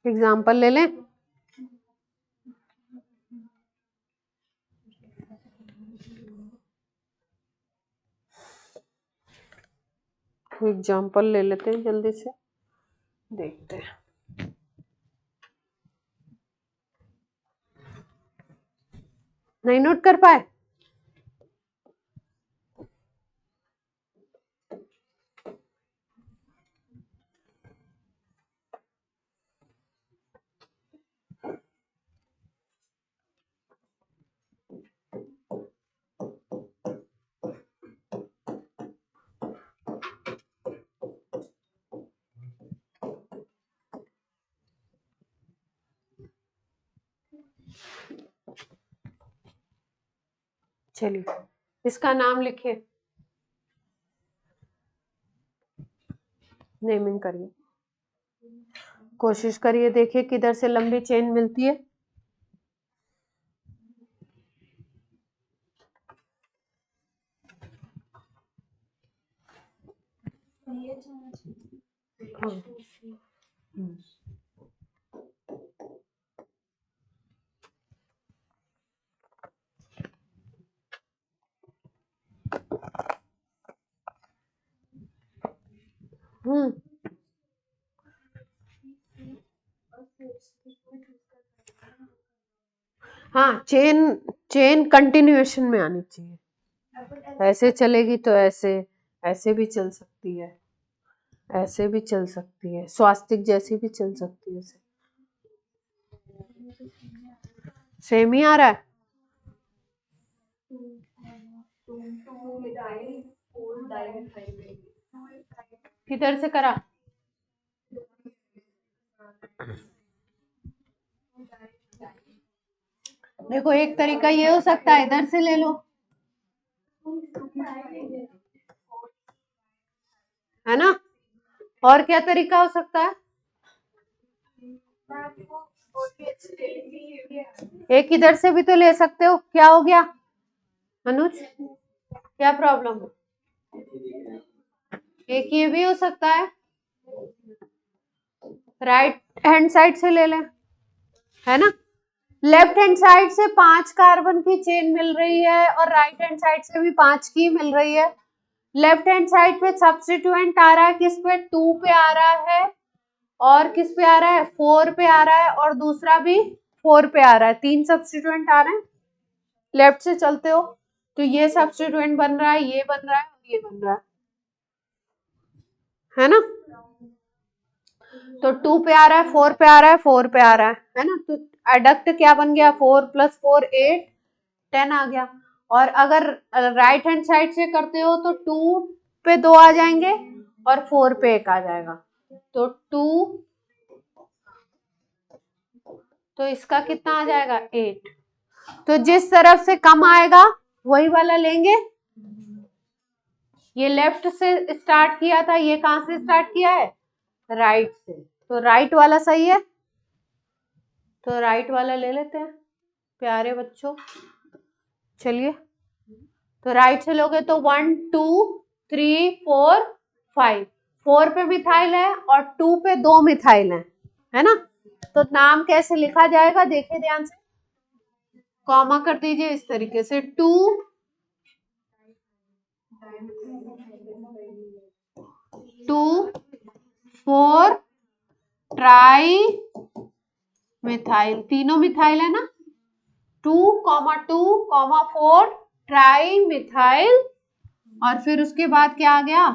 [SPEAKER 1] एग्जाम्पल ले लें, एग्जाम्पल ले लेते हैं जल्दी से, देखते हैं। नहीं नोट कर पाए, चलिए इसका नाम लिखिए, नेमिंग करिए, कोशिश करिए, देखिए किधर से लंबी चेन मिलती है। हाँ। हाँ, चेन चेन कंटिन्यूएशन में आनी चाहिए। ऐसे चलेगी तो ऐसे, ऐसे भी चल सकती है, ऐसे भी चल सकती है, स्वास्तिक जैसी भी चल सकती है। सेम ही आ रहा है। किधर से करा? देखो, एक तरीका ये हो सकता है, इधर से ले लो, है ना? और क्या तरीका हो सकता है? एक इधर से भी तो ले सकते हो। क्या हो गया अनुज, क्या प्रॉब्लम है? एक ये भी हो सकता है, राइट हैंड साइड से ले लें, है ना? लेफ्ट हैंड साइड से 5 कार्बन की चेन मिल रही है और राइट हैंड साइड से भी 5 की मिल रही है। लेफ्ट हैंड साइड पे सब्स्टिट्यूएंट आ रहा है, किस पे? 2 पे आ रहा है, और किस पे आ रहा है? 4 पे आ रहा है, और दूसरा भी 4 पे आ रहा है। 3 सब्स्टिट्यूएंट आ रहे हैं। लेफ्ट से चलते हो तो ये सब्स्टिट्यूएंट बन रहा है, ये बन रहा है, और ये बन रहा है ना? तो 2 पे आ रहा है, 4 पे आ रहा है, 4 पे आ रहा है ना? तो एडक्ट क्या बन गया? 4 + 4 8, 10 आ गया। और अगर राइट हैंड साइड से करते हो तो 2 पे 2 आ जाएंगे और 4 पे 1 आ जाएगा, तो 2, तो इसका कितना आ जाएगा? 8। तो जिस तरफ से कम आएगा वही वाला लेंगे। ये लेफ्ट से स्टार्ट किया था, ये कहां से स्टार्ट किया है? राइट से, तो राइट वाला सही है, तो राइट वाला ले लेते हैं प्यारे बच्चों। चलिए, तो राइट से लोगे तो 1 2 3 4 5, 4 पे मिथाइल है और 2 पे 2 मिथाइल है ना? तो नाम कैसे लिखा जाएगा? देखिए ध्यान से, कॉमा कर दीजिए इस तरीके से, 2 4 ट्राई मिथाइल, तीनों मिथाइल है ना? 2, 2, 4 ट्राई मिथाइल, और फिर उसके बाद क्या आ गया?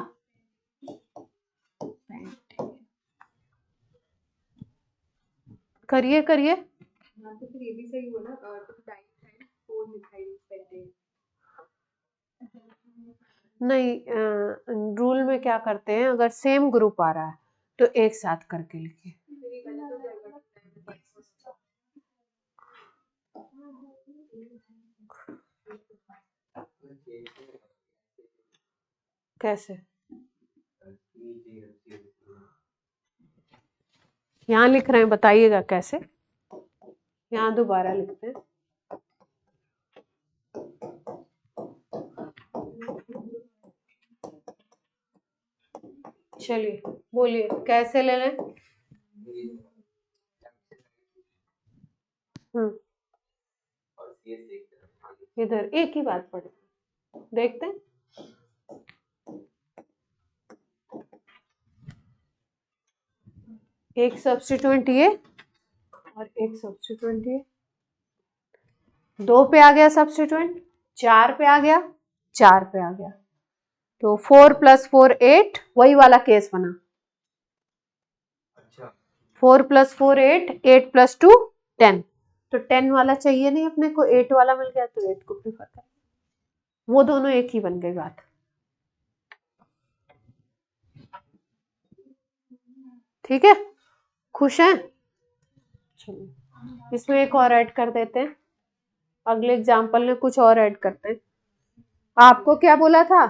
[SPEAKER 1] करिए करिए। तो फिर ये भी सही हुआ ना, नहीं, रूल में क्या करते हैं, अगर सेम ग्रुप आ रहा है तो एक साथ करके लिखिए। कैसे? यहाँ लिख रहे हैं, बताइएगा कैसे। यहाँ दोबारा लिखते हैं। चलिए बोलिए, कैसे ले लें? इधर एक ही बात पढ़े, देखते हैं। एक सब्स्टिट्यूएंट ये और एक सब्स्टिट्यूएंट ये, 2 पे आ गया सब्स्टिट्यूएंट, 4 पे आ गया, 4 पे आ गया, तो 4 + 4 8, वही वाला केस बना। 4 + 4 8, 8 + 2 10, तो 10 वाला चाहिए नहीं अपने को, 8 वाला मिल गया तो 8 को प्रीफर कर, वो दोनों एक ही बन गई बात। ठीक है, खुश हैं? चलिए, इसमें एक और ऐड कर देते हैं, अगले एग्जाम्पल में कुछ और ऐड करते हैं। आपको क्या बोला था?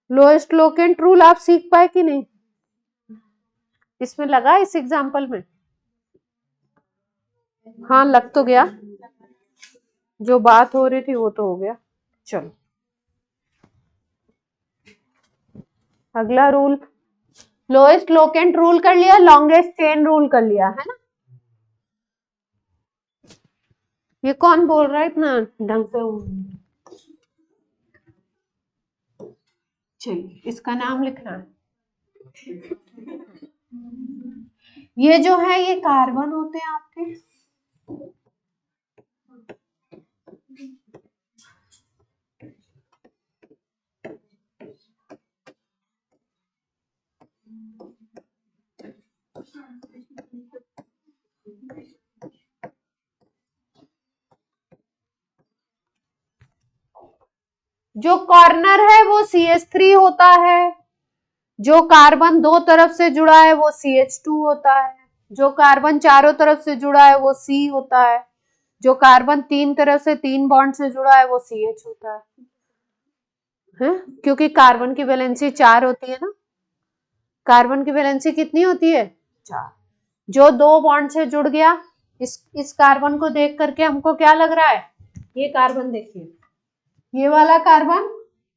[SPEAKER 1] लोएस्ट लोकेंट रूल आप सीख पाए कि नहीं? इसमें लगा, इस एग्जाम्पल में? हाँ, लग तो गया, जो बात हो रही थी वो तो हो गया। चलो, अगला रूल, लोएस्ट लोकेंट रूल कर लिया, लॉन्गेस्ट चेन रूल कर लिया, है ना? ये कौन बोल रहा है इतना ढंग से? चलिए, इसका नाम लिखना है। ये जो है ये कार्बन होते हैं आपके, जो कॉर्नर है वो CH3 होता है, जो कार्बन दो तरफ से जुड़ा है वो CH2 होता है, जो कार्बन चारों तरफ से जुड़ा है वो C होता है, जो कार्बन तीन तरफ से तीन बॉन्ड से जुड़ा है वो CH होता है? क्योंकि कार्बन की वैलेंसी 4 होती है ना, कार्बन की वैलेंसी कितनी होती है? 4। जो दो बॉन्ड से जुड़ गया, इस कार्बन को देख करके हमको क्या लग रहा है? ये कार्बन देखिए, ये वाला कार्बन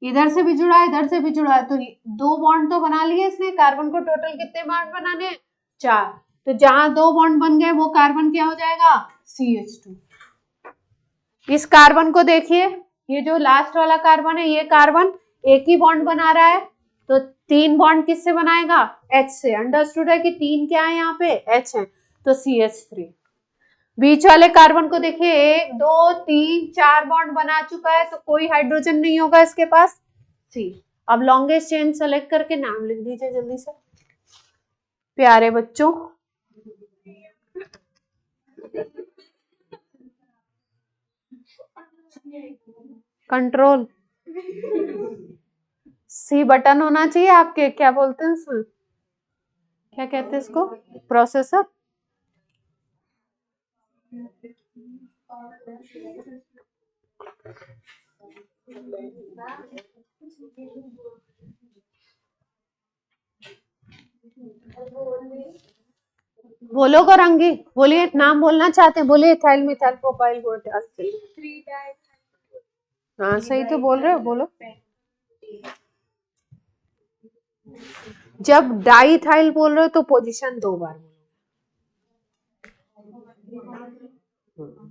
[SPEAKER 1] इधर से भी जुड़ा है, इधर से भी जुड़ा है, तो दो बॉन्ड तो बना लिए इसने। कार्बन को टोटल कितने बॉन्ड बनाने हैं? 4। तो जहां दो बॉन्ड बन गए वो कार्बन क्या हो जाएगा? CH2। इस कार्बन को देखिए, ये जो लास्ट वाला कार्बन है, ये कार्बन एक ही बॉन्ड बना रहा है, तो तीन बॉन्ड किससे बनाएगा? H से। अंडरस्टूड है कि तीन क्या है यहाँ पे? H है, तो CH3। बीच वाले कार्बन को देखिए, 1 2 3 4 बॉन्ड बना चुका है, तो कोई हाइड्रोजन नहीं होगा इसके पास, C। अब लॉन्गेस्ट चेन सेलेक्ट करके नाम लिख दीजिए जल्दी से प्यारे बच्चों। कंट्रोल C बटन होना चाहिए आपके, क्या बोलते हैं उसमें, क्या कहते हैं इसको? प्रोसेसर। बोलो गौरंगी, बोलिए, नाम बोलना चाहते हैं, बोलिए। इथाइल मिथाइल प्रोपाइल बोलते। हाँ सही तो बोल रहे हो, बोलो। जब डाइथाइल बोल रहे हो तो पोजीशन 2 बार बोलो।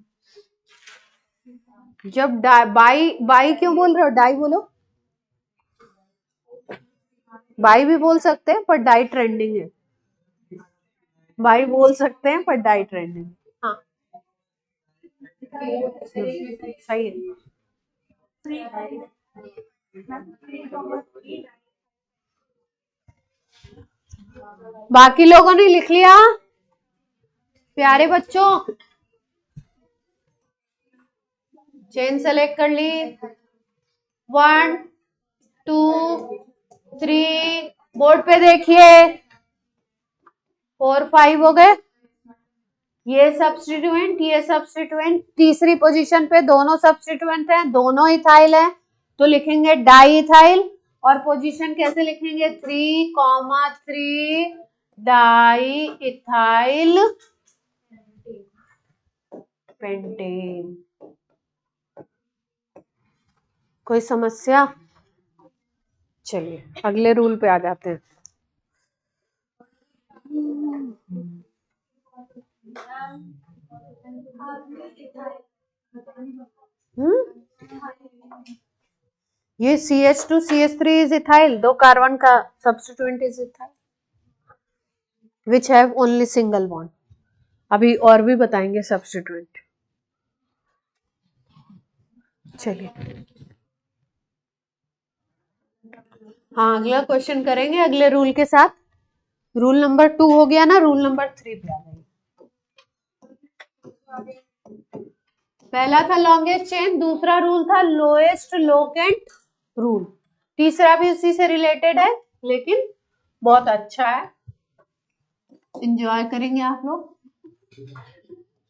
[SPEAKER 1] जब बाई बाई क्यों बोल रहे हो? डाई बोलो। बाई भी बोल सकते हैं पर डाई ट्रेंडिंग है। बाई बोल सकते हैं पर डाई ट्रेंडिंग। हाँ सही है। बाकी लोगों ने लिख लिया प्यारे बच्चों? चेन सेलेक्ट कर ली। 1 2 3 बोर्ड पे देखिए, 4 5 हो गए। ये सब्स्टिट्यूएंट तीसरी पोजीशन पे दोनों सब्स्टिट्यूएंट हैं, दोनों इथाइल है, तो लिखेंगे डाई इथाइल। और पोजीशन कैसे लिखेंगे? 3,3 डाई इथाइल पेंटेन। कोई समस्या? चलिए अगले रूल पे आ जाते हैं। ये CH2 CH3 इज इथाइल, दो कार्बन का substituent is ethyl which have only single bond. अभी और भी बताएंगे सब्स्टिट्यूएंट। चलिए हाँ अगला क्वेश्चन करेंगे अगले रूल के साथ। रूल नंबर 2 हो गया ना, रूल नंबर 3 पे आ जाएंगे। पहला था लॉन्गेस्ट चेन, दूसरा रूल था लोएस्ट लोकेंट रूल, तीसरा भी उसी से रिलेटेड है लेकिन बहुत अच्छा है, एंजॉय करेंगे आप लोग।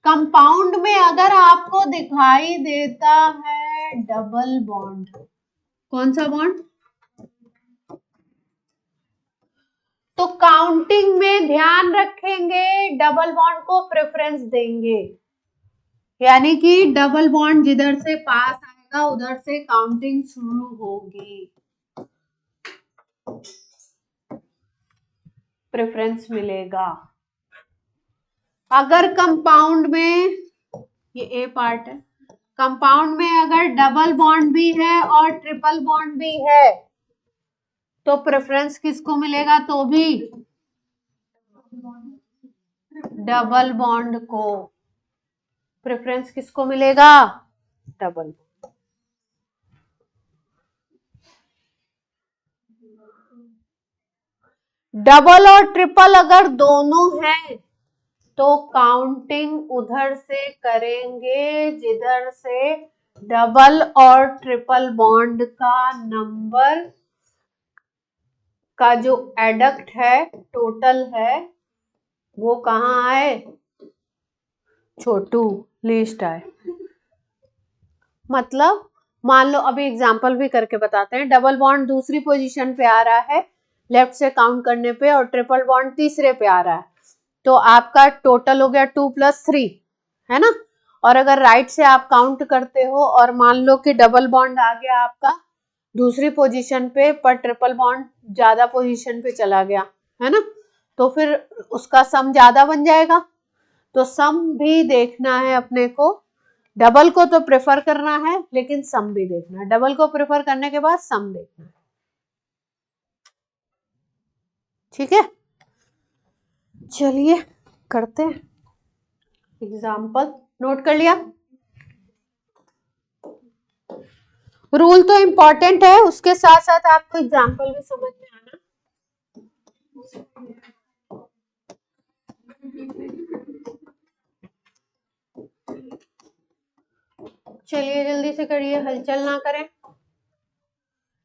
[SPEAKER 1] कंपाउंड में अगर आपको दिखाई देता है डबल बॉन्ड, कौन सा बॉन्ड? तो काउंटिंग में ध्यान रखेंगे, डबल बॉन्ड को प्रेफरेंस देंगे, यानी कि डबल बॉन्ड जिधर से पास आएगा उधर से काउंटिंग शुरू होगी, प्रेफरेंस मिलेगा। अगर कंपाउंड में, ये ए पार्ट है, कंपाउंड में अगर डबल बॉन्ड भी है और ट्रिपल बॉन्ड भी है तो प्रेफरेंस किसको मिलेगा? तो भी डबल बॉन्ड को। प्रेफरेंस किसको मिलेगा? डबल। डबल और ट्रिपल अगर दोनों हैं तो काउंटिंग उधर से करेंगे जिधर से डबल और ट्रिपल बॉन्ड का नंबर का जो एडक्ट है, टोटल है, वो कहाँ आए? छोटू, लीस्ट आए। मतलब मान लो, अभी एग्जांपल भी करके बताते हैं। डबल बॉन्ड दूसरी पोजीशन पे आ रहा है लेफ्ट से काउंट करने पे, और ट्रिपल बॉन्ड तीसरे पे आ रहा है, तो आपका टोटल हो गया 2 + 3, है ना। और अगर राइट से आप काउंट करते हो और मान लो कि डबल बॉन्ड आ गया आपका दूसरी पोजीशन पे, पर ट्रिपल बॉन्ड ज्यादा पोजीशन पे चला गया, है ना, तो फिर उसका सम ज्यादा बन जाएगा। तो सम भी देखना है अपने को। डबल को तो प्रेफर करना है, लेकिन सम भी देखना है। डबल को प्रेफर करने के बाद सम देखना है। ठीक है, चलिए करते हैं एग्जाम्पल। नोट कर लिया? रूल तो इम्पोर्टेंट है, उसके साथ साथ आपको एग्जाम्पल भी समझ में आना। चलिए जल्दी से करिए, हलचल ना करें।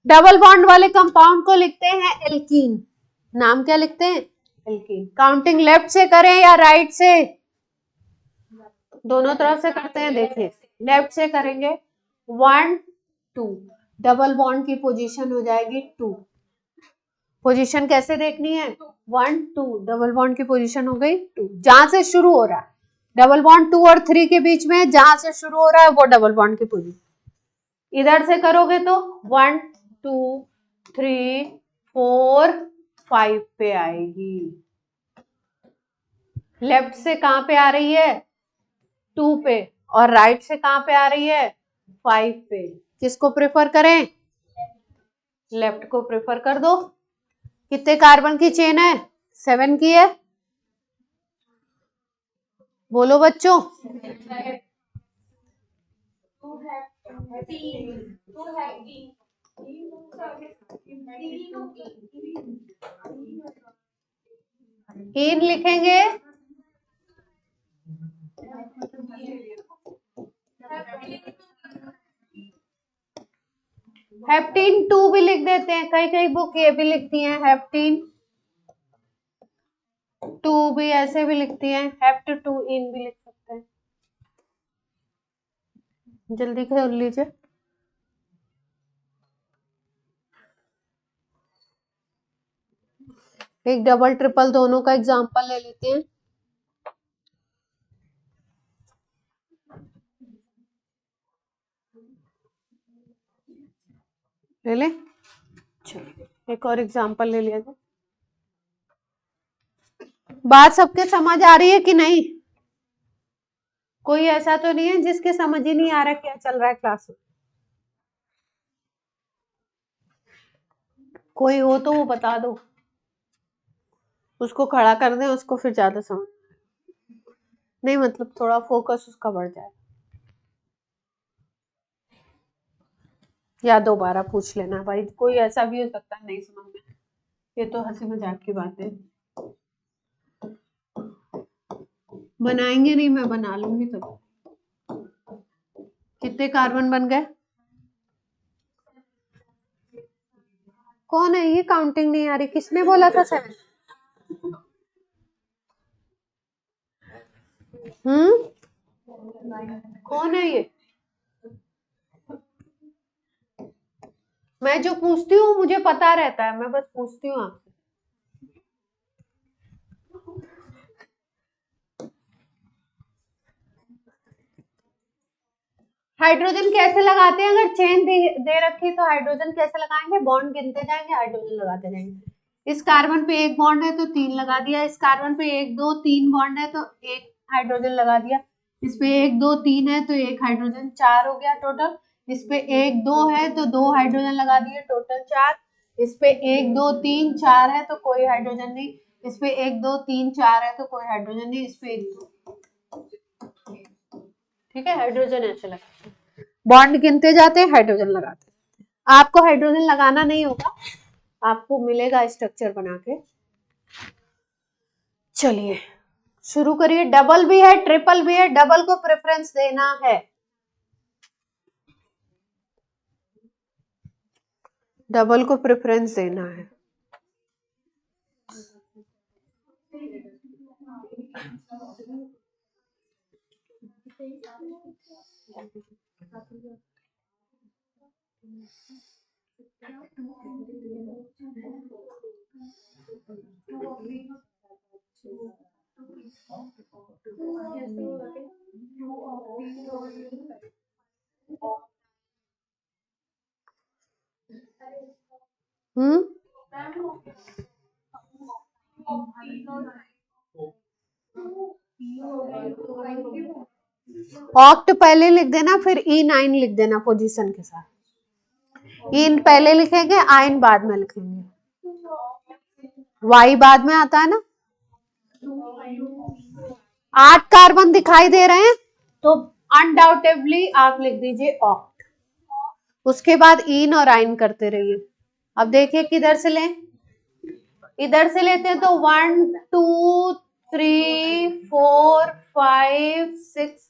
[SPEAKER 1] डबल बॉन्ड वाले कंपाउंड को लिखते हैं एल्कीन। नाम क्या लिखते हैं? एल्कीन। काउंटिंग लेफ्ट से करें या राइट से? दोनों तरफ से करते हैं। देखिए, लेफ्ट से करेंगे 1 2, डबल बॉन्ड की पोजीशन हो जाएगी 2। पोजीशन कैसे देखनी है? 1 2, डबल बॉन्ड की पोजीशन हो गई 2। जहां से शुरू हो रहा है डबल बॉन्ड 2 और 3 के बीच में, जहां से शुरू हो रहा है वो डबल बॉन्ड की पोजीशन। इधर से करोगे तो 1 2 3 4 5 पे आएगी। लेफ्ट से कहां पे आ रही है? 2 पे। और राइट से कहां पे आ रही है? 5 पे। किसको प्रेफर करें? लेफ्ट को प्रेफर कर दो। कितने कार्बन की चेन है? 7 की है। बोलो बच्चों। इन लिखेंगे। हेप्टीन 2 भी लिख देते हैं, कई कई बुक ये भी लिखती हैं हेप्टीन 2 भी, ऐसे भी लिखती हैं, हेप्ट 2 इन भी लिख सकते हैं। जल्दी खोल लीजिए। एक डबल ट्रिपल दोनों का एग्जांपल ले लेते हैं। ले ले, चलो एक और एग्जांपल ले लिया जाए। बात सबके समझ आ रही है कि नहीं? कोई ऐसा तो नहीं है जिसके समझ ही नहीं आ रहा क्या चल रहा है क्लास में? कोई हो तो वो बता दो, उसको खड़ा कर दें, उसको फिर ज्यादा समझ नहीं, मतलब थोड़ा फोकस उसका बढ़ जाए। या दोबारा पूछ लेना भाई, कोई ऐसा भी हो सकता है नहीं समझ में। ये तो हंसी मजाक की बात है, बनाएंगे नहीं, मैं बना लूंगी। तो कितने कार्बन बन गए? कौन है ये? काउंटिंग नहीं आ रही, किसने बोला था 7? कौन है ये? मैं जो पूछती हूँ मुझे पता रहता है, मैं बस पूछती हूँ आपसे। हाइड्रोजन कैसे लगाते हैं? अगर चेन दे रखी तो हाइड्रोजन कैसे लगाएंगे? बॉन्ड गिनते जाएंगे, हाइड्रोजन लगाते जाएंगे। इस कार्बन पे एक बॉन्ड है तो 3 लगा दिया, इस कार्बन पे 1 2 3 बॉन्ड है तो 1 हाइड्रोजन लगा दिया, इस पे 1 2 3 है तो 1 हाइड्रोजन, 4 हो गया टोटल। इस पे 1 2 है तो 2 हाइड्रोजन लगा दिए, टोटल 4। इस पे 1 2 3 4 है तो कोई हाइड्रोजन नहीं। इस पे 1 2 3 4 है तो कोई हाइड्रोजन नहीं। इस पे 1 2 ठीक है, हाइड्रोजन ऐसे लगाते हैं, बॉन्ड गिनते जाते हैं, हाइड्रोजन लगाते हैं। आपको हाइड्रोजन लगाना नहीं होगा, आपको मिलेगा स्ट्रक्चर बना के। चलिए शुरू करिए। डबल भी है, ट्रिपल भी है, डबल को प्रेफरेंस देना है, डबल को प्रेफरेंस देना है। ऑक्ट पहले लिख देना, फिर E9 लिख देना पोजीशन के साथ। इन पहले लिखेंगे, आइन बाद में लिखेंगे, वाई बाद में आता है ना। 8 कार्बन दिखाई दे रहे हैं तो अनडाउटेबली आप लिख दीजिए ऑक्ट, उसके बाद इन और आइन करते रहिए। अब देखिए किधर से लें, इधर से लेते हैं तो 1 2 3 4 5 6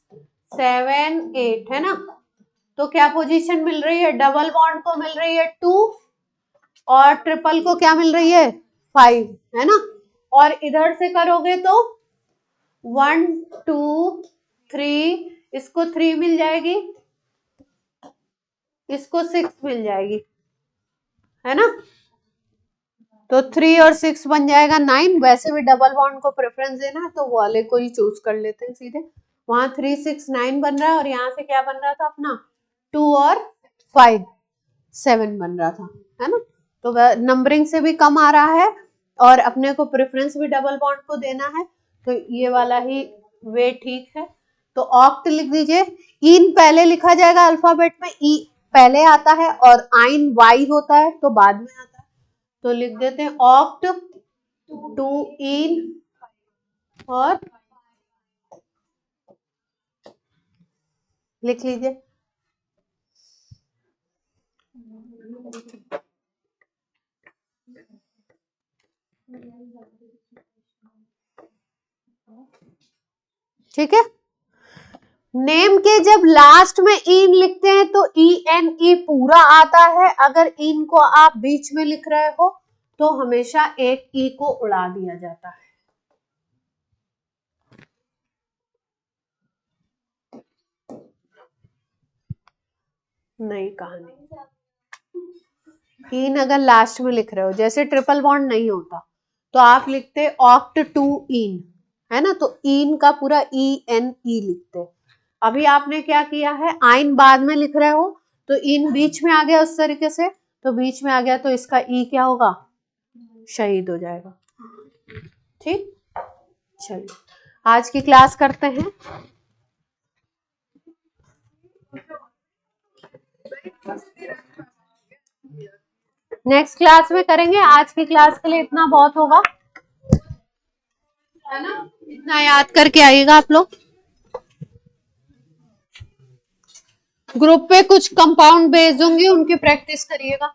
[SPEAKER 1] 7 8 है ना। तो क्या पोजीशन मिल रही है, डबल बॉन्ड को मिल रही है 2 और ट्रिपल को क्या मिल रही है 5, है ना। और इधर से करोगे तो 1 2 3, इसको 3 मिल जाएगी, इसको 6 मिल जाएगी, है ना। तो 3 और 6 बन जाएगा 9। वैसे भी डबल बॉन्ड को प्रेफरेंस देना है तो वो वाले को ही चूज कर लेते हैं सीधे। वहां 3 6 9 बन रहा है और यहाँ से क्या बन रहा था अपना 2 और 5 7 बन रहा था, है ना। तो नंबरिंग से भी कम आ रहा है और अपने को प्रेफरेंस भी डबल बॉन्ड को देना है, तो ये वाला ही वे ठीक है। तो ऑक्ट लिख दीजिए। इन पहले लिखा जाएगा अल्फाबेट में, ई पहले आता है और आइन वाई होता है तो बाद में आता है, तो लिख देते हैं ऑक्ट 2 इन और लिख लीजिए। ठीक है, नेम के जब लास्ट में इन लिखते हैं तो ENE पूरा आता है। अगर इन को आप बीच में लिख रहे हो तो हमेशा एक ई को उड़ा दिया जाता है। नई कहानी, इन अगर लास्ट में लिख रहे हो, जैसे ट्रिपल बॉन्ड नहीं होता तो आप लिखते ऑक्ट 2 इन, है ना, तो इन का पूरा ENE लिखते। अभी आपने क्या किया है, आइन बाद में लिख रहे हो तो इन बीच में आ गया उस तरीके से, तो बीच में आ गया तो इसका ई क्या होगा, शहीद हो जाएगा। ठीक, चलिए आज की क्लास करते हैं। नेक्स्ट क्लास में करेंगे, आज की क्लास के लिए इतना बहुत होगा, है ना। इतना याद करके आइएगा आप लोग। ग्रुप पे कुछ कंपाउंड भेज दूंगी, उनकी प्रैक्टिस करिएगा।